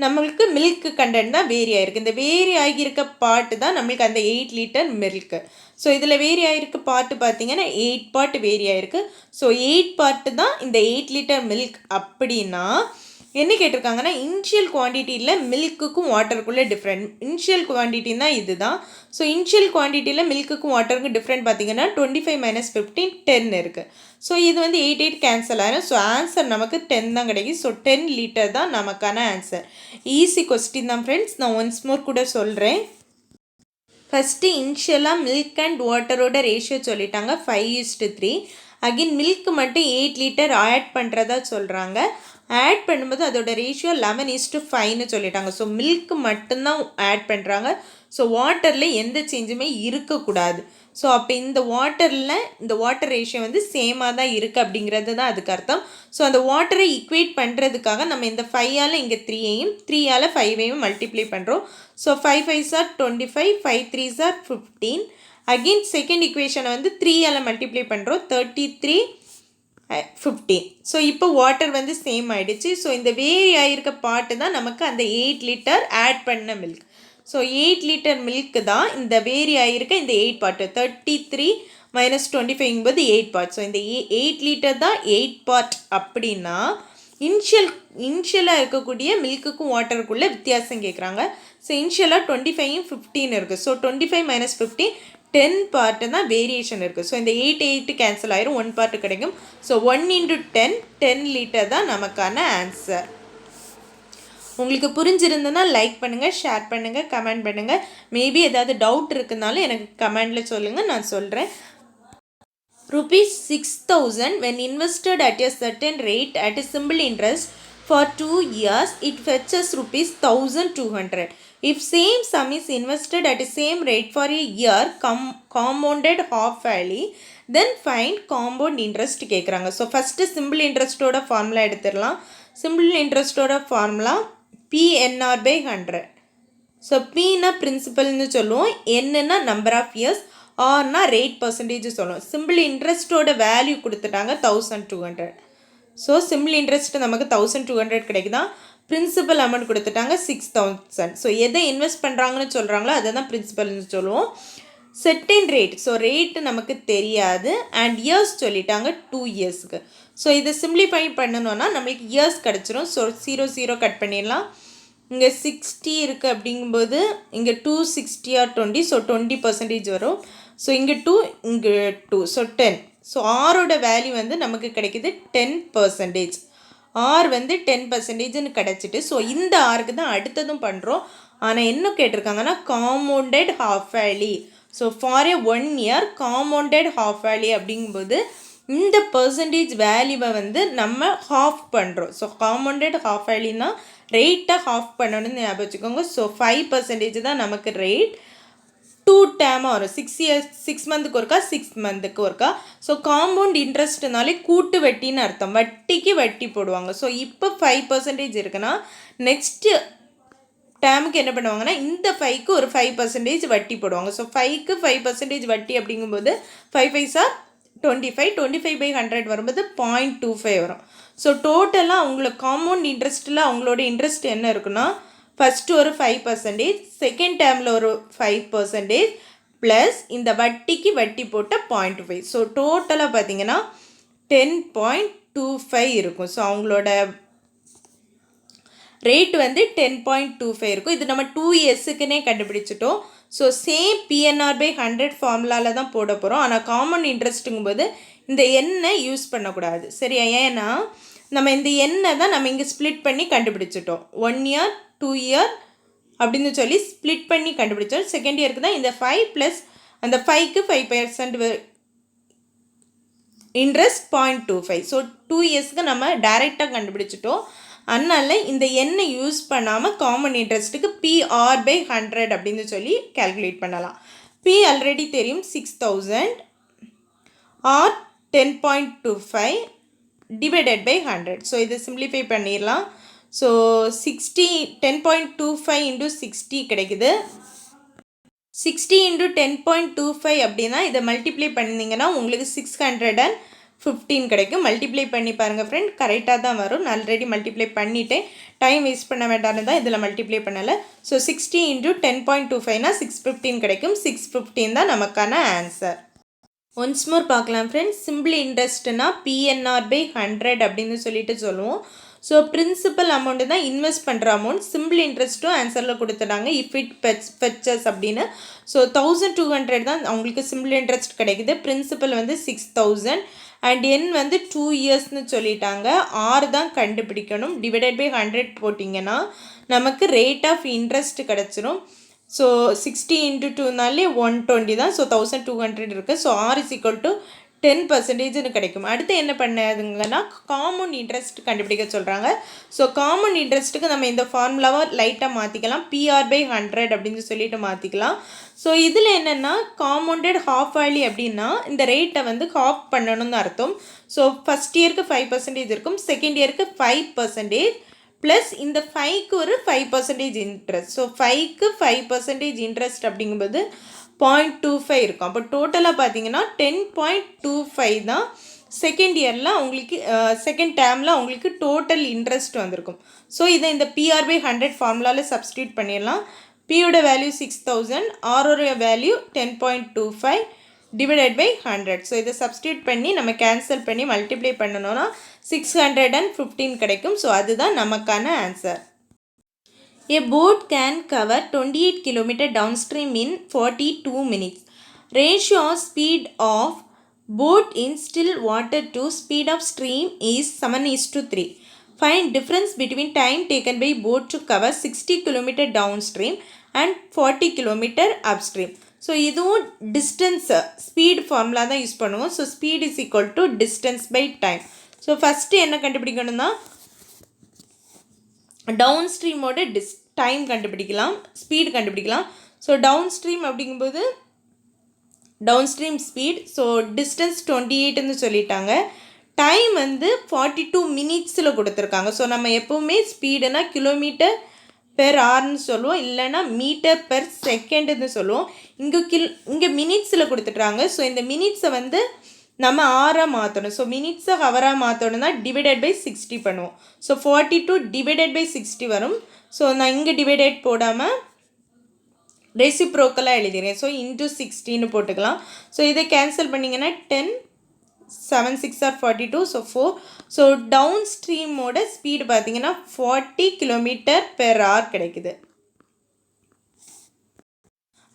Speaker 1: நம்மளுக்கு மில்க் கண்டென்ட் தான் வேரி ஆகிருக்கு. இந்த வேரி ஆகியிருக்க பார்ட்டு தான் நம்மளுக்கு அந்த 8 liter மில்க்கு. ஸோ இதில் வேரி ஆகிருக்க பார்ட்டு பார்த்தீங்கன்னா 8 part வேரி ஆகிருக்கு. ஸோ 8 part தான் இந்த 8 liter மில்க். அப்படின்னா என்ன கேட்டிருக்காங்கன்னா இனிஷியல் குவான்டிட்டியில் மில்க்குக்கும் வாட்டருக்குள்ளே டிஃப்ரெண்ட். இனிஷியல் குவான்டிட்டின்னா இது தான். ஸோ இனிஷியல் குவான்டிட்டியில் மில்க்குக்கும் வாட்டருக்கும் டிஃப்ரெண்ட் பார்த்தீங்கன்னா 25 - 15 10 இருக்குது. ஸோ இது வந்து 8 8 கேன்சல் ஆகிடும். ஸோ ஆன்சர் நமக்கு 10 தான் கிடைக்கும். ஸோ 10 liter தான் நமக்கான ஆன்சர். ஈஸி கொஸ்டின் தான் ஃப்ரெண்ட்ஸ். நான் ஒன்ஸ் மோர் கூட சொல்கிறேன். ஃபஸ்ட்டு இனிஷியலாக மில்க் அண்ட் வாட்டரோட ரேஷியோ சொல்லிட்டாங்க 5:3. அகெயின் மில்க் மட்டும் 8 liter ஆட் பண்ணுறதா சொல்கிறாங்க. ஆட் பண்ணும்போது அதோட ரேஷியோ 11:5ன்னு சொல்லிட்டாங்க. ஸோ மில்க் மட்டும்தான் ஆட் பண்ணுறாங்க. ஸோ வாட்டரில் எந்த சேஞ்சுமே இருக்கக்கூடாது. ஸோ அப்போ இந்த வாட்டர் ரேஷியோ வந்து சேமாக தான் இருக்குது அப்படிங்கிறது தான் அதுக்கு அர்த்தம். ஸோ அந்த வாட்டரை ஈக்குவேட் பண்ணுறதுக்காக நம்ம இந்த 5ஆல் இங்கே 3ஐயும் 3ஆல் 5ஐயும் மல்டிப்ளை பண்ணுறோம். So 5 5s are 25, 5 3s are 15. Again second ஈக்குவேஷனை வந்து 3ஆல் மல்டிப்ளை பண்ணுறோம், 33 15. ஸோ இப்போ வாட்டர் வந்து சேம் ஆகிடுச்சு. ஸோ இந்த வேரி ஆகிருக்க பார்ட்டு தான் நமக்கு அந்த 8 liter ஆட் பண்ண மில்க். ஸோ 8 liter மில்க்கு தான் இந்த வேரி ஆகிருக்க இந்த 8 part. 33 - 25 8 part. ஸோ இந்த 8 liter தான் 8 part. அப்படின்னா இனிஷியலாக இருக்கக்கூடிய மில்க்குக்கும் வாட்டருக்குள்ளே வித்தியாசம் கேட்குறாங்க. ஸோ இனிஷியலாக 25 15 இருக்குது. ஸோ 25 - 15 10 part தான் வேரியேஷன் இருக்குது. ஸோ இந்த 8 8 கேன்சல் ஆயிரும், 1 part கிடைக்கும். ஸோ 1 × 10 10 liter தான் நமக்கான ஆன்சர். உங்களுக்கு புரிஞ்சிருந்ததுன்னா லைக் பண்ணுங்கள், ஷேர் பண்ணுங்கள், கமெண்ட் பண்ணுங்கள். மேபி ஏதாவது டவுட் இருக்குனாலும் எனக்கு கமெண்டில் சொல்லுங்கள், நான் சொல்கிறேன். ₹6,000 when invested at a certain rate at a simple interest for 2 years, it fetches ₹1,200. If same sum is invested at the same rate for a year, compounded half-yearly, then find compound interest கேட்குறாங்க. So first simple இன்ட்ரெஸ்ட்டோட formula எடுத்துடலாம். Simple இன்ட்ரெஸ்ட்டோட formula PNR/100. So Pனா பிரின்சிபல்னு சொல்லுவோம், Nனா number of years, Rனா rate percentage சொல்லுவோம். சிம்பிள் இன்ட்ரெஸ்ட்டோட வேல்யூ கொடுத்துட்டாங்க 1200. ஸோ சிம்பிள் இன்ட்ரெஸ்ட் நமக்கு 1200 கிடைக்குதான். பிரின்சிபல் அமௌண்ட் கொடுத்துட்டாங்க 6000. ஸோ எதை இன்வெஸ்ட் பண்ணுறாங்கன்னு சொல்கிறாங்களோ அதை தான் பிரின்சிபல்னு சொல்லுவோம். செட்டின் ரேட், ஸோ ரேட்டு நமக்கு தெரியாது. அண்ட் இயர்ஸ் சொல்லிட்டாங்க 2 yearsக்கு. ஸோ இதை சிம்பிளிஃபை பண்ணணுன்னா நம்மளுக்கு இயர்ஸ் கிடச்சிரும். ஸோ 0 0 கட் பண்ணிடலாம். இங்கே 60 இருக்குது அப்படிங்கும்போது இங்கே 260 or 20, ஸோ 20% வரும். ஸோ இங்கே 2 இங்கே 2, ஸோ 10. ஸோ ஆரோட வேல்யூ வந்து நமக்கு கிடைக்கிது 10%. ஆர் வந்து 10%ன்னு கிடச்சிட்டு, ஸோ இந்த ஆருக்கு தான் அடுத்ததும் பண்ணுறோம். ஆனால் என்ன கேட்டிருக்காங்கன்னா compounded half yearly. So for a 1 year compounded half yearly அப்படிங்கும்போது இந்த பர்சன்டேஜ் வேல்யூவை வந்து நம்ம ஹாஃப் பண்ணுறோம். ஸோ காம்பவுண்டட் ஹாஃப் வேலினா ரேட்டை ஹாஃப் பண்ணணும்னு ஞாபகம் வச்சுக்கோங்க. ஸோ 5% தான் நமக்கு ரேட். 2 டேர்மாக வரும். 6 மந்த்துக்கு ஒருக்கா 6 மந்த்துக்கு ஒருக்கா. ஸோ காம்பவுண்ட் இன்ட்ரெஸ்ட்னாலே கூட்டு வட்டின்னு அர்த்தம். வட்டிக்கு வட்டி போடுவாங்க. ஸோ இப்போ 5% இருக்குன்னா நெக்ஸ்ட்டு டேமுக்கு என்ன பண்ணுவாங்கன்னா இந்த 5க்கு ஒரு 5% வட்டி போடுவாங்க. ஸோ 5க்கு 5% வட்டி அப்படிங்கும்போது 5 5 ஆர் 25, 25/100 வரும்போது 0.25 வரும். ஸோ டோட்டலாக அவங்களுக்கு காம்பவுண்ட் இன்ட்ரெஸ்ட்டில் அவங்களோட இன்ட்ரெஸ்ட் என்ன இருக்குன்னா ஃபஸ்ட்டு ஒரு 5%, செகண்ட் டேர்மில் ஒரு 5%, ப்ளஸ் இந்த வட்டிக்கு வட்டி போட்ட 0.25. ஸோ டோட்டலாக பார்த்தீங்கன்னா 10.25 இருக்கும். ஸோ அவங்களோட ரேட் வந்து 10.25 இருக்கும். இது நம்ம 2 இயர்ஸுக்குன்னே கண்டுபிடிச்சிட்டோம். ஸோ சேம் PNR/100 ஃபார்முலாவில் தான் போட போகிறோம். ஆனால் காமன் இன்ட்ரெஸ்ட்டுங்கும்போது இந்த எண்ணை யூஸ் பண்ணக்கூடாது. சரியா? ஏன்னா நம்ம இந்த எண்ணை தான் நம்ம இங்கே ஸ்ப்ளிட் பண்ணி கண்டுபிடிச்சிட்டோம். 1 இயர் 2 இயர் அப்படின்னு சொல்லி ஸ்ப்ளிட் பண்ணி கண்டுபிடிச்சோம். செகண்ட் இயருக்கு தான் இந்த 5 ப்ளஸ் அந்த 5க்கு 5% இன்ட்ரெஸ்ட் 0.25. ஸோ 2 இயர்ஸ்க்கு நம்ம டைரெக்டாக கண்டுபிடிச்சிட்டோம். அதனால் இந்த எண்ணை யூஸ் பண்ணாமல் காமன் இன்ட்ரெஸ்ட்டுக்கு PR/100 அப்படின்னு சொல்லி கேல்குலேட் பண்ணலாம். P ஆல்ரெடி தெரியும் 6000 ஆர் 10.25 டிவைடட் பை 100. ஸோ இதை சிம்பிளிஃபை பண்ணிடலாம். ஸோ 10.25 இன்ட்டு 60 கிடைக்குது. 60 இன்ட்டு 10.25 அப்படின்னா இதை மல்டிப்ளை பண்ணிங்கன்னா உங்களுக்கு 615 கிடைக்கும். மல்டிப்ளை பண்ணி பாருங்கள் ஃப்ரெண்ட், கரெக்டாக தான் வரும். நான் ஆல்ரெடி மல்டிப்ளை பண்ணிவிட்டேன், டைம் வேஸ்ட் பண்ண வேண்டாம்னு தான் இதில் மல்டிப்ளை பண்ணலை. ஸோ 60 இன்ட்டு 10.25னா 615 கிடைக்கும். 615 தான் நமக்கான ஆன்சர். ஒன்ஸ் மோர் பார்க்கலாம் ஃப்ரெண்ட்ஸ். சிம்பிள் இன்ட்ரெஸ்ட்னா PNR/100 அப்படின்னு சொல்லிட்டு சொல்லுவோம். ஸோ பிரின்சிபல் அமௌண்ட்டு தான் இன்வெஸ்ட் பண்ணுற அமௌண்ட். சிம்பிள் இன்ட்ரெஸ்ட்டும் ஆன்சரில் கொடுத்துட்டாங்க இஃப் இட் ஃபெச்சஸ் அப்படின்னு. ஸோ 1200 தான் அவங்களுக்கு சிம்பிள் இன்ட்ரெஸ்ட் கிடைக்குது. பிரின்சிபல் வந்து 6000 அண்ட் என் வந்து 2 இயர்ஸ்னு சொல்லிட்டாங்க. 6 தான் கண்டுபிடிக்கணும். டிவைடட் பை 100 போட்டிங்கன்னா நமக்கு ரேட் ஆஃப் இன்ட்ரெஸ்ட் கிடச்சிரும். ஸோ 60 இன்ட்டு 2நாலே 120 தான். ஸோ 1200 இருக்குது. So R is equal to 10%ன்னு கிடைக்கும். அடுத்து என்ன பண்ணதுங்கன்னா காமன் இன்ட்ரெஸ்ட் கண்டுபிடிக்க சொல்கிறாங்க. ஸோ காமன் இன்ட்ரெஸ்ட்டுக்கு நம்ம இந்த ஃபார்முலாவை லைட்டாக மாற்றிக்கலாம். PR/100 அப்படின்னு சொல்லிட்டு மாற்றிக்கலாம். ஸோ இதில் என்னென்னா காம்பவுண்டட் ஹாஃப் வேலி அப்படின்னா இந்த ரேட்டை வந்து ஹாஃப் பண்ணணும்னு அர்த்தம். ஸோ ஃபஸ்ட் இயருக்கு 5% இருக்கும், செகண்ட் இயருக்கு 5%, ப்ளஸ் இந்த 5க்கு ஒரு 5% இன்ட்ரெஸ்ட். ஸோ 5க்கு 5% இன்ட்ரெஸ்ட் அப்படிங்கும்போது 0.25 இருக்கும். அப்போ டோட்டலாக பார்த்தீங்கன்னா 10.25 தான் செகண்ட் இயரில் உங்களுக்கு செகண்ட் டேர்மில் உங்களுக்கு டோட்டல் இன்ட்ரெஸ்ட் வந்திருக்கும். ஸோ இதை இந்த PR/100 ஃபார்முலாவில் சப்ஸ்டியூட் பண்ணிடலாம். Pயோட வேல்யூ 6000, Rோட வேல்யூ 10.25 டிவைடட் பை 100. ஸோ இதை சப்ஸ்டியூட் பண்ணி நம்ம கேன்சல் பண்ணி மல்டிப்ளை பண்ணணும்னா 615 கிடைக்கும். ஸோ அதுதான் நமக்கான answer. A boat can cover 28 km downstream in 42 minutes. Ratio of speed of boat in still water to speed of stream is 7:3. Find difference between time taken by boat to cover 60 km downstream and 40 km upstream. So இதுவும் distance speed formula தான் use பண்ணுவோம். So speed is equal to distance by time. So first என்ன கண்டுபிடிக்கணும்னா டவுன் ஸ்ட்ரீமோட time கண்டுபிடிக்கலாம், speed கண்டுபிடிக்கலாம். So downstream அப்படிங்கும்போது downstream speed. So distance 28ன்னு சொல்லிட்டாங்க. டைம் வந்து 42 மினிட்ஸில் கொடுத்துருக்காங்க. ஸோ நம்ம எப்போவுமே ஸ்பீடுனா கிலோமீட்டர் பெர் ஹார்னு சொல்லுவோம், இல்லைனா மீட்டர் பெர் செகண்டுன்னு சொல்லுவோம். இங்கே மினிட்ஸில் கொடுத்துட்றாங்க. ஸோ இந்த மினிட்ஸை வந்து நம்ம ஹவராக மாற்றணும். ஸோ மினிட்ஸை ஹவராக மாற்றணும்னா டிவைடட் பை 60 பண்ணுவோம். ஸோ 42 டிவைடட் பை 60 வரும். ஸோ நான் இங்கே டிவைடட் போடாமல் ரெசிப்ரோக்கலாக எழுதிடுறேன். ஸோ இன்ட்டு 60ன்னு போட்டுக்கலாம். ஸோ இதை கேன்சல் பண்ணிங்கன்னா 10, 7 6 ஆர் 42. ஸோ 4. ஸோ டவுன் ஸ்ட்ரீமோட ஸ்பீடு பார்த்தீங்கன்னா 40 km/h கிடைக்குது.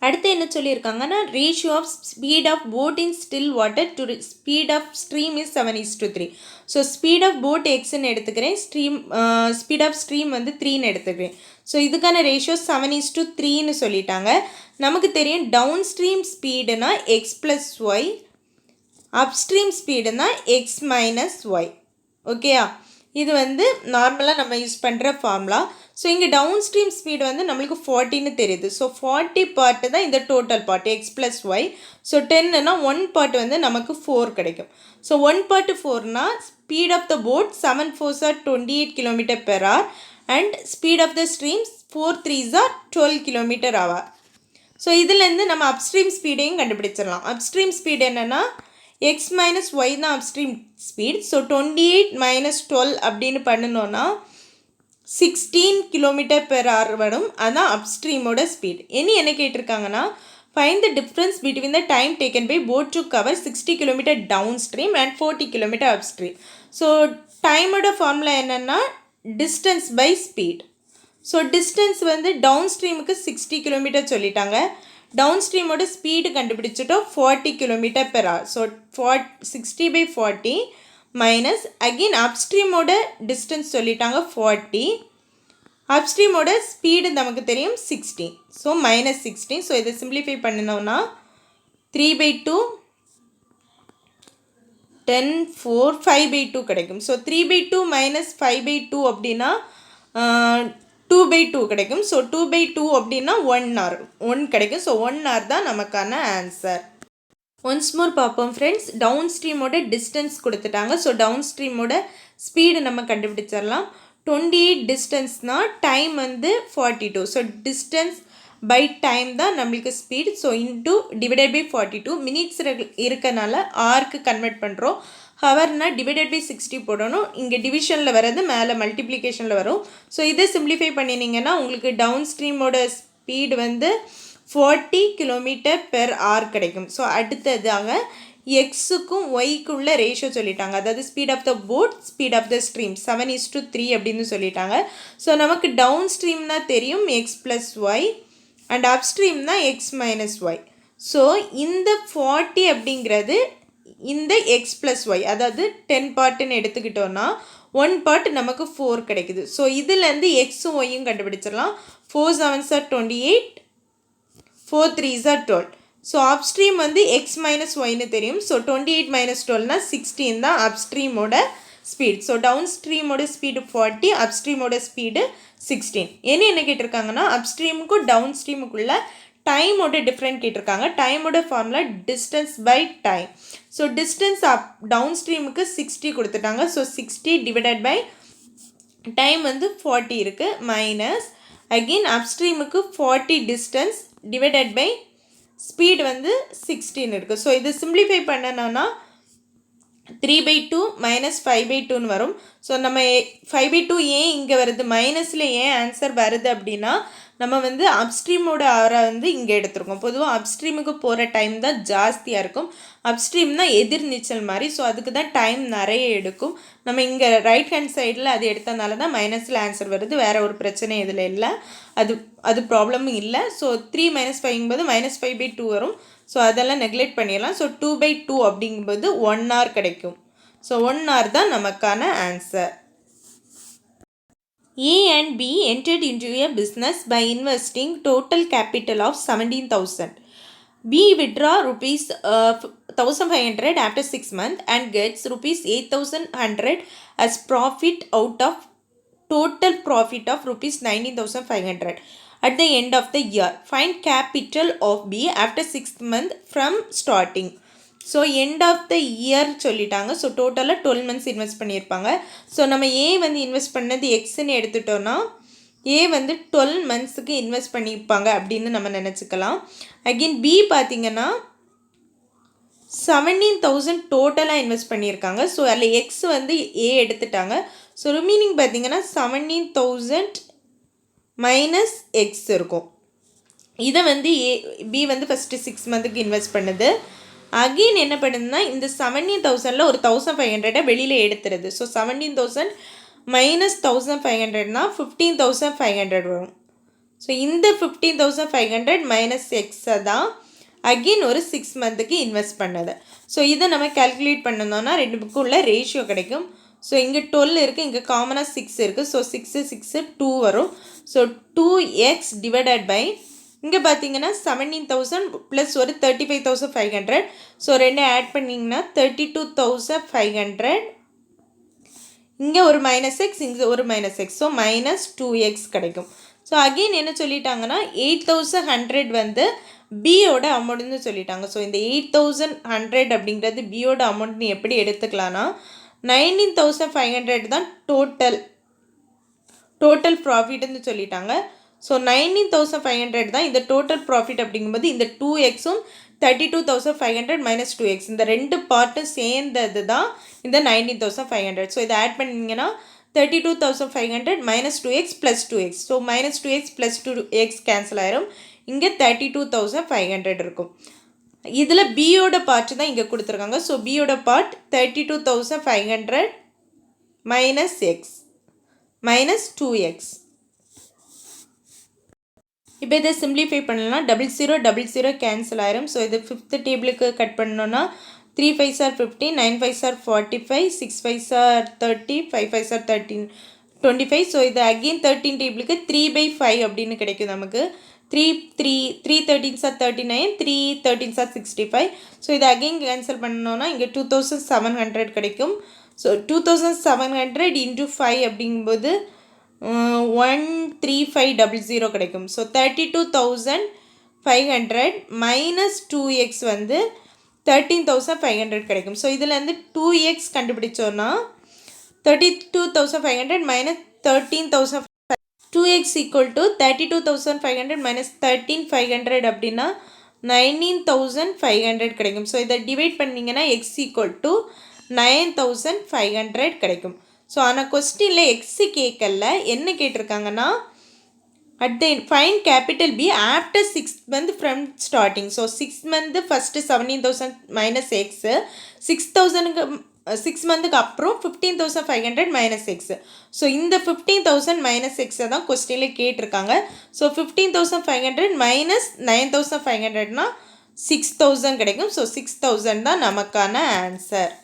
Speaker 1: அடுத்து என்ன சொல்லியிருக்காங்கன்னா ratio of speed of boat in still water to speed of stream is 7:3. So speed of boat எக்ஸ்ன்னு எடுத்துக்கிறேன், ஸ்பீட் ஆஃப் ஸ்ட்ரீம் வந்து 3ன்னு எடுத்துக்கிறேன். ஸோ இதுக்கான ரேஷியோ 7:3ன்னு சொல்லிட்டாங்க. நமக்கு தெரியும் டவுன் ஸ்ட்ரீம் ஸ்பீடுனா எக்ஸ் ப்ளஸ் ஒய், அப்ஸ்ட்ரீம் ஸ்பீடுனா எக்ஸ் மைனஸ் ஒய். ஓகேயா, இது வந்து நார்மலாக நம்ம யூஸ் பண்ணுற ஃபார்முலா. ஸோ இங்கே டவுன் ஸ்ட்ரீம் ஸ்பீடு வந்து நம்மளுக்கு 40ன்னு தெரியுது. ஸோ 40 பார்ட்டு தான் இந்த total part x plus y. So 10னா 1 பார்ட் வந்து நமக்கு 4 கிடைக்கும். ஸோ 1 பார்ட் 4னா speed of the boat 7 4s are 28 km/h and speed of the stream's 4 3s are 12 km/h. So இதுலேருந்து நம்ம அப்ஸ்ட்ரீம் ஸ்பீடையும் கண்டுபிடிச்சிடலாம். அப்ஸ்ட்ரீம் ஸ்பீடு என்னென்னா எக்ஸ் மைனஸ் ஒய் தான் அப்ஸ்ட்ரீம் ஸ்பீட். ஸோ 28 மைனஸ் 12 அப்படின்னு பண்ணணுன்னா 16 km/h வரும். அதுதான் அப்ஸ்ட்ரீமோட ஸ்பீட். இனி என்ன கேட்டிருக்காங்கன்னா find the difference between the time taken by boat to cover 60 km downstream and 40 km upstream. So டைமோட ஃபார்முலா என்னென்னா distance by speed. So distance வந்து டவுன் ஸ்ட்ரீமுக்கு 60 km சொல்லிட்டாங்க. டவுன் ஸ்ட்ரீமோட ஸ்பீடு கண்டுபிடிச்சிட்டோம் 40 km/h. ஸோ 60/40 மைனஸ் அகெயின் அப்ஸ்ட்ரீமோட டிஸ்டன்ஸ் சொல்லிட்டாங்க 40, அப்ஸ்ட்ரீமோட ஸ்பீடு நமக்கு தெரியும் 60. So minus 60. ஸோ இதை சிம்பிளிஃபை பண்ணினோன்னா 3/2 10 4 5/2 கிடைக்கும். ஸோ 3/2 மைனஸ் 5/2 அப்படின்னா 2/2 கிடைக்கும். ஸோ 2/2 அப்படின்னா 1 hour 1 கிடைக்கும். ஸோ 1 hour தான் நமக்கான ஆன்சர். ஒன்ஸ் மோர் பார்ப்போம் ஃப்ரெண்ட்ஸ். டவுன் ஸ்ட்ரீமோட டிஸ்டன்ஸ் கொடுத்துட்டாங்க. ஸோ டவுன் ஸ்ட்ரீமோட ஸ்பீடு நம்ம கண்டுபிடிச்சிடலாம். 28 டிஸ்டன்ஸ்னால் டைம் வந்து 42. ஸோ டிஸ்டன்ஸ் பை டைம் தான் நம்மளுக்கு speed. So into divided by 42 minutes இருக்கனால ஆருக்கு கன்வெர்ட் பண்ணுறோம். ஹவர்னால் டிவைடட் பை 60 போடணும். இங்கே டிவிஷனில் வர்றது மேலே மல்டிப்ளிகேஷனில் வரும். ஸோ இதை சிம்பிளிஃபை பண்ணினீங்கன்னா உங்களுக்கு டவுன் ஸ்ட்ரீமோட ஸ்பீடு வந்து 40 km/h கிடைக்கும். ஸோ அடுத்ததாக எக்ஸுக்கும் ஒய்க்கும் உள்ள ரேஷியோ சொல்லிட்டாங்க. அதாவது speed of the boat speed of the stream 7:3 அப்படின்னு சொல்லிட்டாங்க. ஸோ நமக்கு டவுன் ஸ்ட்ரீம்னா தெரியும் எக்ஸ் ப்ளஸ் ஒய் அண்ட் அப் ஸ்ட்ரீம்னா எக்ஸ் மைனஸ் ஒய். ஸோ இந்த 40 அப்படிங்கிறது இந்த எக்ஸ் ப்ளஸ் ஒய், அதாவது 10 பார்ட்டுன்னு எடுத்துக்கிட்டோன்னா 1 பார்ட் நமக்கு 4 கிடைக்குது. ஸோ இதுலேருந்து எக்ஸும் ஒய்யும் கண்டுபிடிச்சிடலாம். 4 7s are 28, 4 3s are 12. So upstream வந்து எக்ஸ் மைனஸ் ஒய்னு தெரியும். ஸோ 28 மைனஸ் 12னா 16 தான் அப்ஸ்ட்ரீமோட ஸ்பீட். ஸோ டவுன் ஸ்ட்ரீமோட ஸ்பீடு 40, அப்ஸ்ட்ரீமோட ஸ்பீடு 16. என்ன கேட்டிருக்காங்கன்னா அப்ஸ்ட்ரீமுக்கும் டவுன் ஸ்ட்ரீமுக்குள்ள டைமோட டிஃப்ரெண்ட் கேட்டிருக்காங்க. டைமோட formula distance by time. So distance டவுன் ஸ்ட்ரீமுக்கு 60 கொடுத்துட்டாங்க. ஸோ 60 டிவைடட் பை டைம் வந்து 40 இருக்குது மைனஸ் அகெயின் அப்ஸ்ட்ரீமுக்கு 40 டிஸ்டன்ஸ் டிவைடட் பை ஸ்பீடு வந்து 16 இருக்குது. ஸோ இது சிம்பிளிஃபை பண்ணணும்னா 3/2 மைனஸ் 5/2ன்னு வரும். ஸோ நம்ம 5/2 ஏன் இங்கே வருது மைனஸில் ஏன் ஆன்சர் வருது அப்படின்னா நம்ம வந்து அப்ஸ்ட்ரீமோட ஆரை வந்து இங்கே எடுத்துருக்கோம். பொதுவாக அப்ஸ்ட்ரீமுக்கு போகிற டைம் தான் ஜாஸ்தியாக இருக்கும். அப்ஸ்ட்ரீம்னா எதிர் நீச்சல் மாதிரி. ஸோ அதுக்கு தான் டைம் நிறைய எடுக்கும். நம்ம இங்கே ரைட் ஹேண்ட் சைடில் அது எடுத்தனால தான் மைனஸில் ஆன்சர் வருது. வேறு ஒரு பிரச்சனை இதில் இல்லை. அது ப்ராப்ளமும் இல்லை. ஸோ 3 - 5 மைனஸ் 5/2 வரும். ஸோ அதெல்லாம் நெக்லெக்ட் பண்ணிடலாம். ஸோ 2/2 அப்படிங்கும்போது 1 hour கிடைக்கும். ஸோ 1 hour தான் நமக்கான answer. A and B entered into a business by investing total capital of 17,000. B withdraw rupees 1,500 after 6 months and gets rupees 8,100 as profit out of total profit of rupees 19,500 at the end of the year. Find capital of B after 6th month from starting. So end of the year சொல்லிட்டாங்க. So டோட்டலாக 12 months invest பண்ணியிருப்பாங்க. So நம்ம ஏ வந்து invest பண்ணது எக்ஸ்ன்னு எடுத்துட்டோன்னா ஏ வந்து 12 monthsக்கு invest பண்ணியிருப்பாங்க அப்படின்னு நம்ம நினச்சிக்கலாம். அகெயின் பி பார்த்திங்கன்னா 17,000 டோட்டலாக இன்வெஸ்ட் பண்ணியிருக்காங்க. ஸோ அதில் எக்ஸ் வந்து ஏ எடுத்துட்டாங்க. ஸோ ரிமைனிங் பார்த்திங்கன்னா 17,000 மைனஸ் எக்ஸ் இருக்கும். இதை வந்து பி வந்து ஃபஸ்ட்டு 6 monthக்கு இன்வெஸ்ட் பண்ணுது. அகெயின் என்ன பண்ணுதுன்னா இந்த 17,000ல் ஒரு 1,500 வெளியில் எடுத்துருது. ஸோ 17,000 மைனஸ் 1,500னா 15,500 வரும். ஸோ இந்த 15,500 மைனஸ் எக்ஸை தான் அகெயின் ஒரு 6 monthக்கு இன்வெஸ்ட் பண்ணது. ஸோ இதை நம்ம கேல்குலேட் பண்ணணும்னா 2 புக்கு உள்ள ரேஷியோ கிடைக்கும். ஸோ இங்கே 12 இருக்குது, இங்கே காமனாக 6 இருக்குது. ஸோ 6 2 வரும். ஸோ 2x டிவைடட் பை இங்கே பார்த்தீங்கன்னா 17,000 ப்ளஸ் ஒரு 35,500. ஸோ ரெண்டு ஆட் பண்ணிங்கன்னா 32,500. இங்கே ஒரு -x, இங்கே ஒரு -x. ஸோ -2x கிடைக்கும். ஸோ அகெயின் என்ன சொல்லிட்டாங்கன்னா 8,100 வந்து பியோட அமௌண்ட்னு சொல்லிட்டாங்க. ஸோ இந்த 8,100 அப்படிங்கிறது பியோட அமௌண்ட்னு எப்படி எடுத்துக்கலான்னா 19,500 தான் டோட்டல் ப்ராஃபிட்னு சொல்லிட்டாங்க. ஸோ 19,500 தான் இந்த டோட்டல் ப்ராஃபிட் அப்படிங்கும்போது இந்த 2xும் 32,500 - 2x இந்த ரெண்டு பார்ட்டும் சேர்ந்தது தான் இந்த 19,500. ஸோ இதை ஆட் பண்ணிங்கன்னா 32,500 - 2x + 2x. So -2x + 2x cancel ஆயிரும். இங்கே 32,500 இருக்கும். இதில் பியோட பார்ட் தான் இங்கே கொடுத்துருக்காங்க. ஸோ பியோட பார்ட் 32,500 - x -2x. இப்போ இதை சிம்பிளிஃபை பண்ணலாம். 00 00 கேன்சல் ஆயிரும். ஸோ இது 5th டேபிளுக்கு கட் பண்ணோன்னா 3 5s are 50, 9 5s are 45, 6 5s are 30, 5 5s are 13, 25. So இது அகெயின் 13 டேபிளுக்கு 3/5 அப்படின்னு கிடைக்கும் நமக்கு. 3 13s are 39, 3 13s are 65. So இது அகெயின் கேன்சல் பண்ணோன்னா இங்கே 2,700 கிடைக்கும். ஸோ 2,700 × 5 அப்படிங்கும்போது 13500 கிடைக்கும். ஸோ 32,500 - 2x வந்து 13,500 கிடைக்கும். ஸோ இதில் வந்து 2x கண்டுபிடிச்சோன்னா 32,500 - 13,500 2x = 32,500 - 13,500 அப்படின்னா 19,500 கிடைக்கும். ஸோ இதை டிவைட் பண்ணிங்கன்னா x = 9,500 கிடைக்கும். ஸோ ஆனால் கொஸ்டினில் எக்ஸு கேட்கல, என்ன கேட்டிருக்காங்கன்னா find capital B after 6th month from starting. So 6th month first 17,000 - x, 6,000க்கு 6 monthக்கு அப்புறம் 15,500 - x. ஸோ இந்த 15,000 - x தான் கொஸ்டினில் கேட்டிருக்காங்க. ஸோ 15,500 - 9,500னா 6,000 கிடைக்கும். ஸோ 6,000 தான் நமக்கான ஆன்சர்.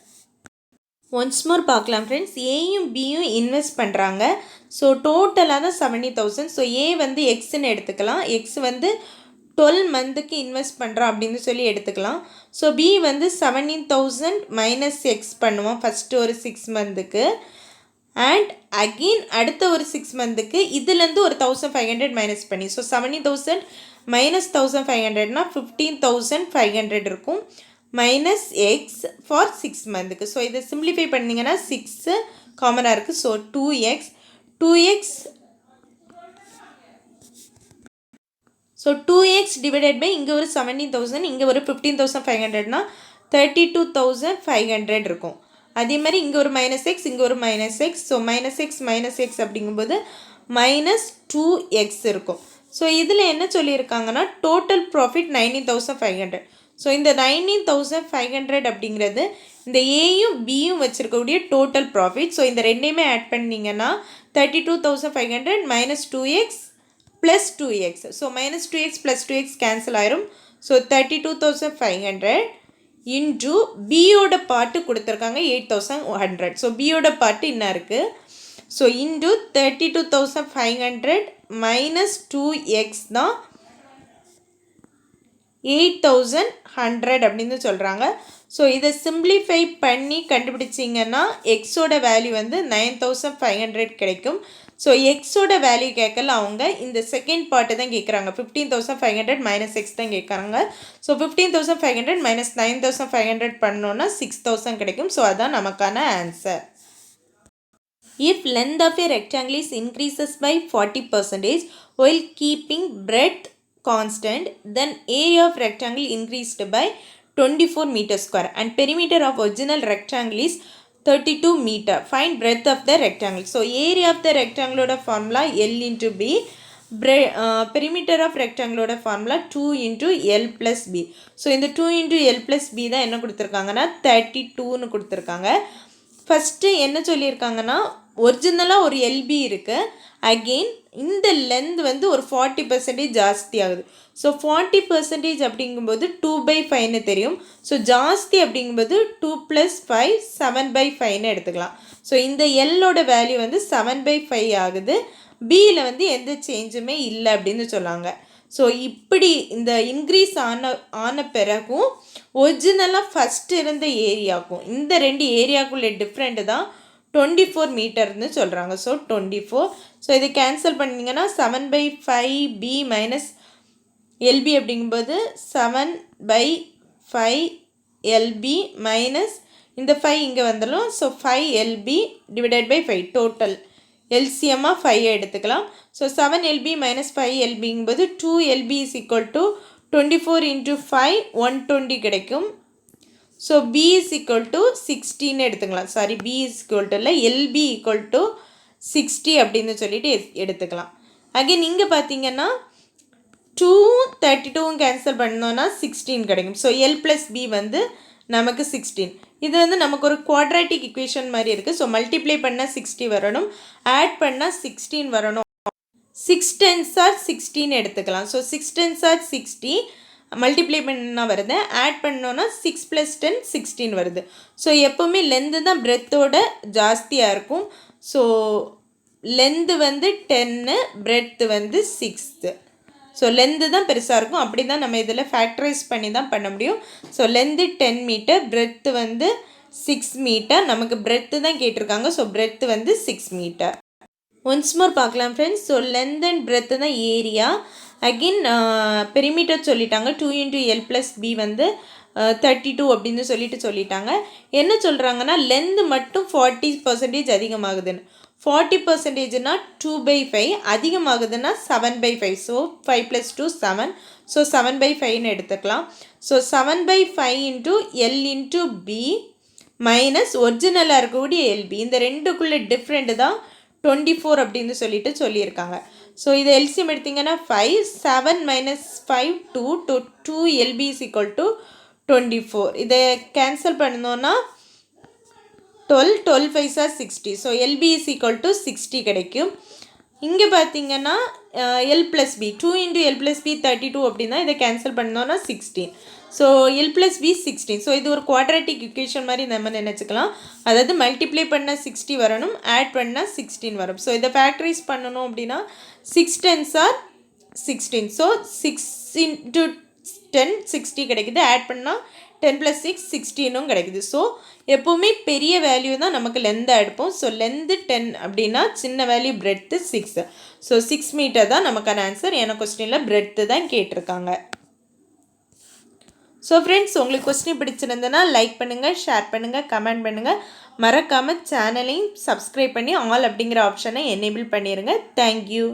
Speaker 1: ஒன்ஸ் மோர் பார்க்கலாம் ஃப்ரெண்ட்ஸ். ஏயும் பியும் இன்வெஸ்ட் பண்ணுறாங்க. ஸோ டோட்டலாக தான் 70,000. ஸோ ஏ வந்து எக்ஸ்ன்னு எடுத்துக்கலாம். எக்ஸ் வந்து 12 monthக்கு இன்வெஸ்ட் பண்ணுறான் அப்படின்னு சொல்லி எடுத்துக்கலாம். ஸோ பி வந்து 17,000 - x பண்ணுவோம் ஃபஸ்ட்டு ஒரு 6 monthக்கு. அண்ட் அகெயின் அடுத்த ஒரு 6 monthக்கு இதுலேருந்து ஒரு 1,500 மைனஸ் பண்ணி, ஸோ 70,000 - 1,500னா 15,500 இருக்கும். -x for 6 monthக்கு. ஸோ இதை சிம்பிளிஃபை பண்ணிங்கன்னா 6 காமனாக இருக்குது. So 2x so 2x divided by இங்கே ஒரு 17,000, இங்கே ஒரு 15,500னா 32,500 இருக்கும். அதே மாதிரி இங்கே ஒரு -x, இங்கே ஒரு -x. ஸோ -x அப்படிங்கும்போது -2x இருக்கும். ஸோ இதில் என்ன சொல்லியிருக்காங்கன்னா டோட்டல் ப்ராஃபிட் 19,500. ஸோ இந்த 19,500 அப்படிங்கிறது இந்த ஏயும் பியும் வச்சுருக்கக்கூடிய டோட்டல் ப்ராஃபிட். ஸோ இந்த ரெண்டையுமே ஆட் பண்ணிங்கன்னா 32,500 - 2x + 2x. So -2x + 2x cancel ஆயிரும். ஸோ 32,500 இன்டு பியோட பார்ட்டு கொடுத்துருக்காங்க 8,100. ஸோ பியோட பார்ட்டு இன்னும் இருக்குது. ஸோ இன்டு 32,500 - 2x தான் 8,100 அப்படின்னு சொல்கிறாங்க. ஸோ இதை சிம்பிளிஃபை பண்ணி கண்டுபிடிச்சிங்கன்னா எக்ஸோட வேல்யூ வந்து 9,500 கிடைக்கும். ஸோ எக்ஸோட வேல்யூ கேட்கல, அவங்க இந்த செகண்ட் பார்ட்டு தான் கேட்குறாங்க. 15,500 - x தான் கேட்குறாங்க. ஸோ 15,500 - 9,500 பண்ணோன்னா 6,000 கிடைக்கும். ஸோ அதுதான் நமக்கான answer. If length of a rectangle is increases by 40% while keeping breadth constant, then area of rectangle increased by 24 meter square and perimeter of original rectangle is 32 meter. Find breadth of the rectangle. So area of the rectangle oda formula L into B, perimeter of rectangle oda formula 2 into L plus B. So இந்த 2 into L plus B தான் என்ன கொடுத்துருக்காங்கன்னா 32ன்னு கொடுத்துருக்காங்க. First என்ன சொல்லியிருக்காங்கன்னா ஒரிஜினலாக ஒரு LP இருக்குது. அகெயின் இந்த லென்த் வந்து ஒரு 40% ஜாஸ்தி ஆகுது. ஸோ 40% அப்படிங்கும்போது 2/5ன்னு தெரியும். ஸோ ஜாஸ்தி அப்படிங்கும்போது 2 + 5 7/5ன்னு எடுத்துக்கலாம். ஸோ இந்த எல்லோட வேல்யூ வந்து 7/5 ஆகுது. பியில் வந்து எந்த சேஞ்சுமே இல்லை அப்படின்னு சொல்லாங்க. ஸோ இப்படி இந்த இன்க்ரீஸ் ஆன பிறகும் ஒரிஜினலாக ஃபஸ்ட்டு இருந்த ஏரியாவுக்கும் இந்த ரெண்டு ஏரியாவுக்குள்ள டிஃப்ரெண்ட்டு தான் 24 மீட்டர்னு சொல்கிறாங்க. ஸோ 24. ஸோ இது கேன்சல் பண்ணிங்கன்னா 7/5b மைனஸ் எல்பி அப்படிங்கும்போது 7/5 LB மைனஸ் இந்த 5 இங்கே வந்துடும். So 5 LB divided by 5 total எல்சிஎம்மாக 5 எடுத்துக்கலாம். ஸோ 7 LB மைனஸ் 5 LBங்கும்போது 2 LB இஸ் ஈக்குவல் டு 24 × 5 120 கிடைக்கும். So B is equal to 16 எடுத்துக்கலாம். Sorry, B is equal to இல்லை, LB ஈக்குவல் டு 60 அப்படின்னு சொல்லிட்டு எடுத்துக்கலாம். அகைன் இங்கே பார்த்தீங்கன்னா 2 32 கேன்சல் பண்ணோன்னா 16 கிடைக்கும். ஸோ L + B வந்து நமக்கு 16. இது வந்து நமக்கு ஒரு குவாட்ராட்டிக் இக்குவேஷன் மாதிரி இருக்குது. ஸோ மல்டிப்ளை பண்ணால் 60 வரணும், ஆட் பண்ணால் 16 வரணும். 6 10s are 16 எடுத்துக்கலாம். ஸோ 6 10s are 60 மல்டிப்ளை பண்ணால் வருது, ஆட் பண்ணோன்னா 6 + 10 16 வருது. ஸோ எப்போவுமே லென்த்து தான் பிரெத்தோட ஜாஸ்தியாக இருக்கும். ஸோ லென்த்து வந்து 10, பிரெத்து வந்து 6. ஸோ லென்த்து தான் பெருசாக இருக்கும். அப்படி தான் நம்ம இதில் ஃபேக்டரைஸ் பண்ணி தான் பண்ண முடியும். ஸோ லென்த்து 10 மீட்டர், பிரெத்து வந்து 6 மீட்டர். நமக்கு பிரெத்து தான் கேட்டிருக்காங்க. ஸோ பிரெத்து வந்து 6 மீட்டர். ஒன்ஸ் மோர் பார்க்கலாம் friends. So length and breadth தான் ஏரியா. அகெயின் பெரிமீட்டர் சொல்லிட்டாங்க. 2 × L + B வந்து 32 அப்படின்னு சொல்லிட்டாங்க. என்ன சொல்கிறாங்கன்னா லென்த்து மட்டும் 40% அதிகமாகுதுன்னு. 40%னா 2/5, அதிகமாகுதுன்னா 7/5. ஸோ 5 + 2 7. ஸோ 7/5ன்னு எடுத்துக்கலாம். ஸோ 7/5 × L × B மைனஸ் ஒரிஜினலாக இருக்கக்கூடிய LB. இந்த ரெண்டுக்குள்ளே டிஃப்ரெண்ட்டு தான் 24 அப்படின்னு சொல்லியிருக்காங்க. ஸோ இதை எல்சிஎம் எடுத்திங்கன்னா 5, 7 - 5 2 2 LB இஸ் ஈக்குவல் டு 24. இதை கேன்சல் பண்ணோன்னா 12 12 5s are 60. So LB is equal to 60 கிடைக்கும். இங்கே பார்த்தீங்கன்னா L + B 2 × L + B 32 அப்படின்னா இதை கேன்சல் பண்ணோன்னா 16. So L + B 16. ஸோ இது ஒரு குவாட்ராட்டிக் இக்குவேஷன் மாதிரி நம்ம நினச்சிக்கலாம். அதாவது மல்டிப்ளை பண்ணால் 60 வரணும், ஆட் பண்ணால் 16 வரும். ஸோ இதை ஃபேக்டரைஸ் பண்ணணும் அப்படின்னா 6 10s are 16. ஸோ 6 × 10 60 கிடைக்குது, ஆட் பண்ணால் 10 + 6 16ம் கிடைக்குது. ஸோ எப்போவுமே பெரிய வேல்யூ தான் நமக்கு லென்த்தாக எடுப்போம். ஸோ லென்த்து 10 அப்படின்னா சின்ன வேல்யூ பிரெத்து 6. ஸோ 6 மீட்டர் தான் நமக்கான ஆன்சர். ஏன்னா கொஸ்டினில் பிரெத்து தான் கேட்டிருக்காங்க. ஸோ ஃப்ரெண்ட்ஸ், உங்களுக்கு கொஸ்டின் பிடிச்சிருந்ததுன்னா லைக் பண்ணுங்கள், ஷேர் பண்ணுங்கள், கமெண்ட் பண்ணுங்கள். மறக்காமல் சேனலையும் சப்ஸ்கிரைப் பண்ணி ஆல் அப்படிங்கிற ஆப்ஷனை எனேபிள் பண்ணிடுங்க. தேங்க்யூ.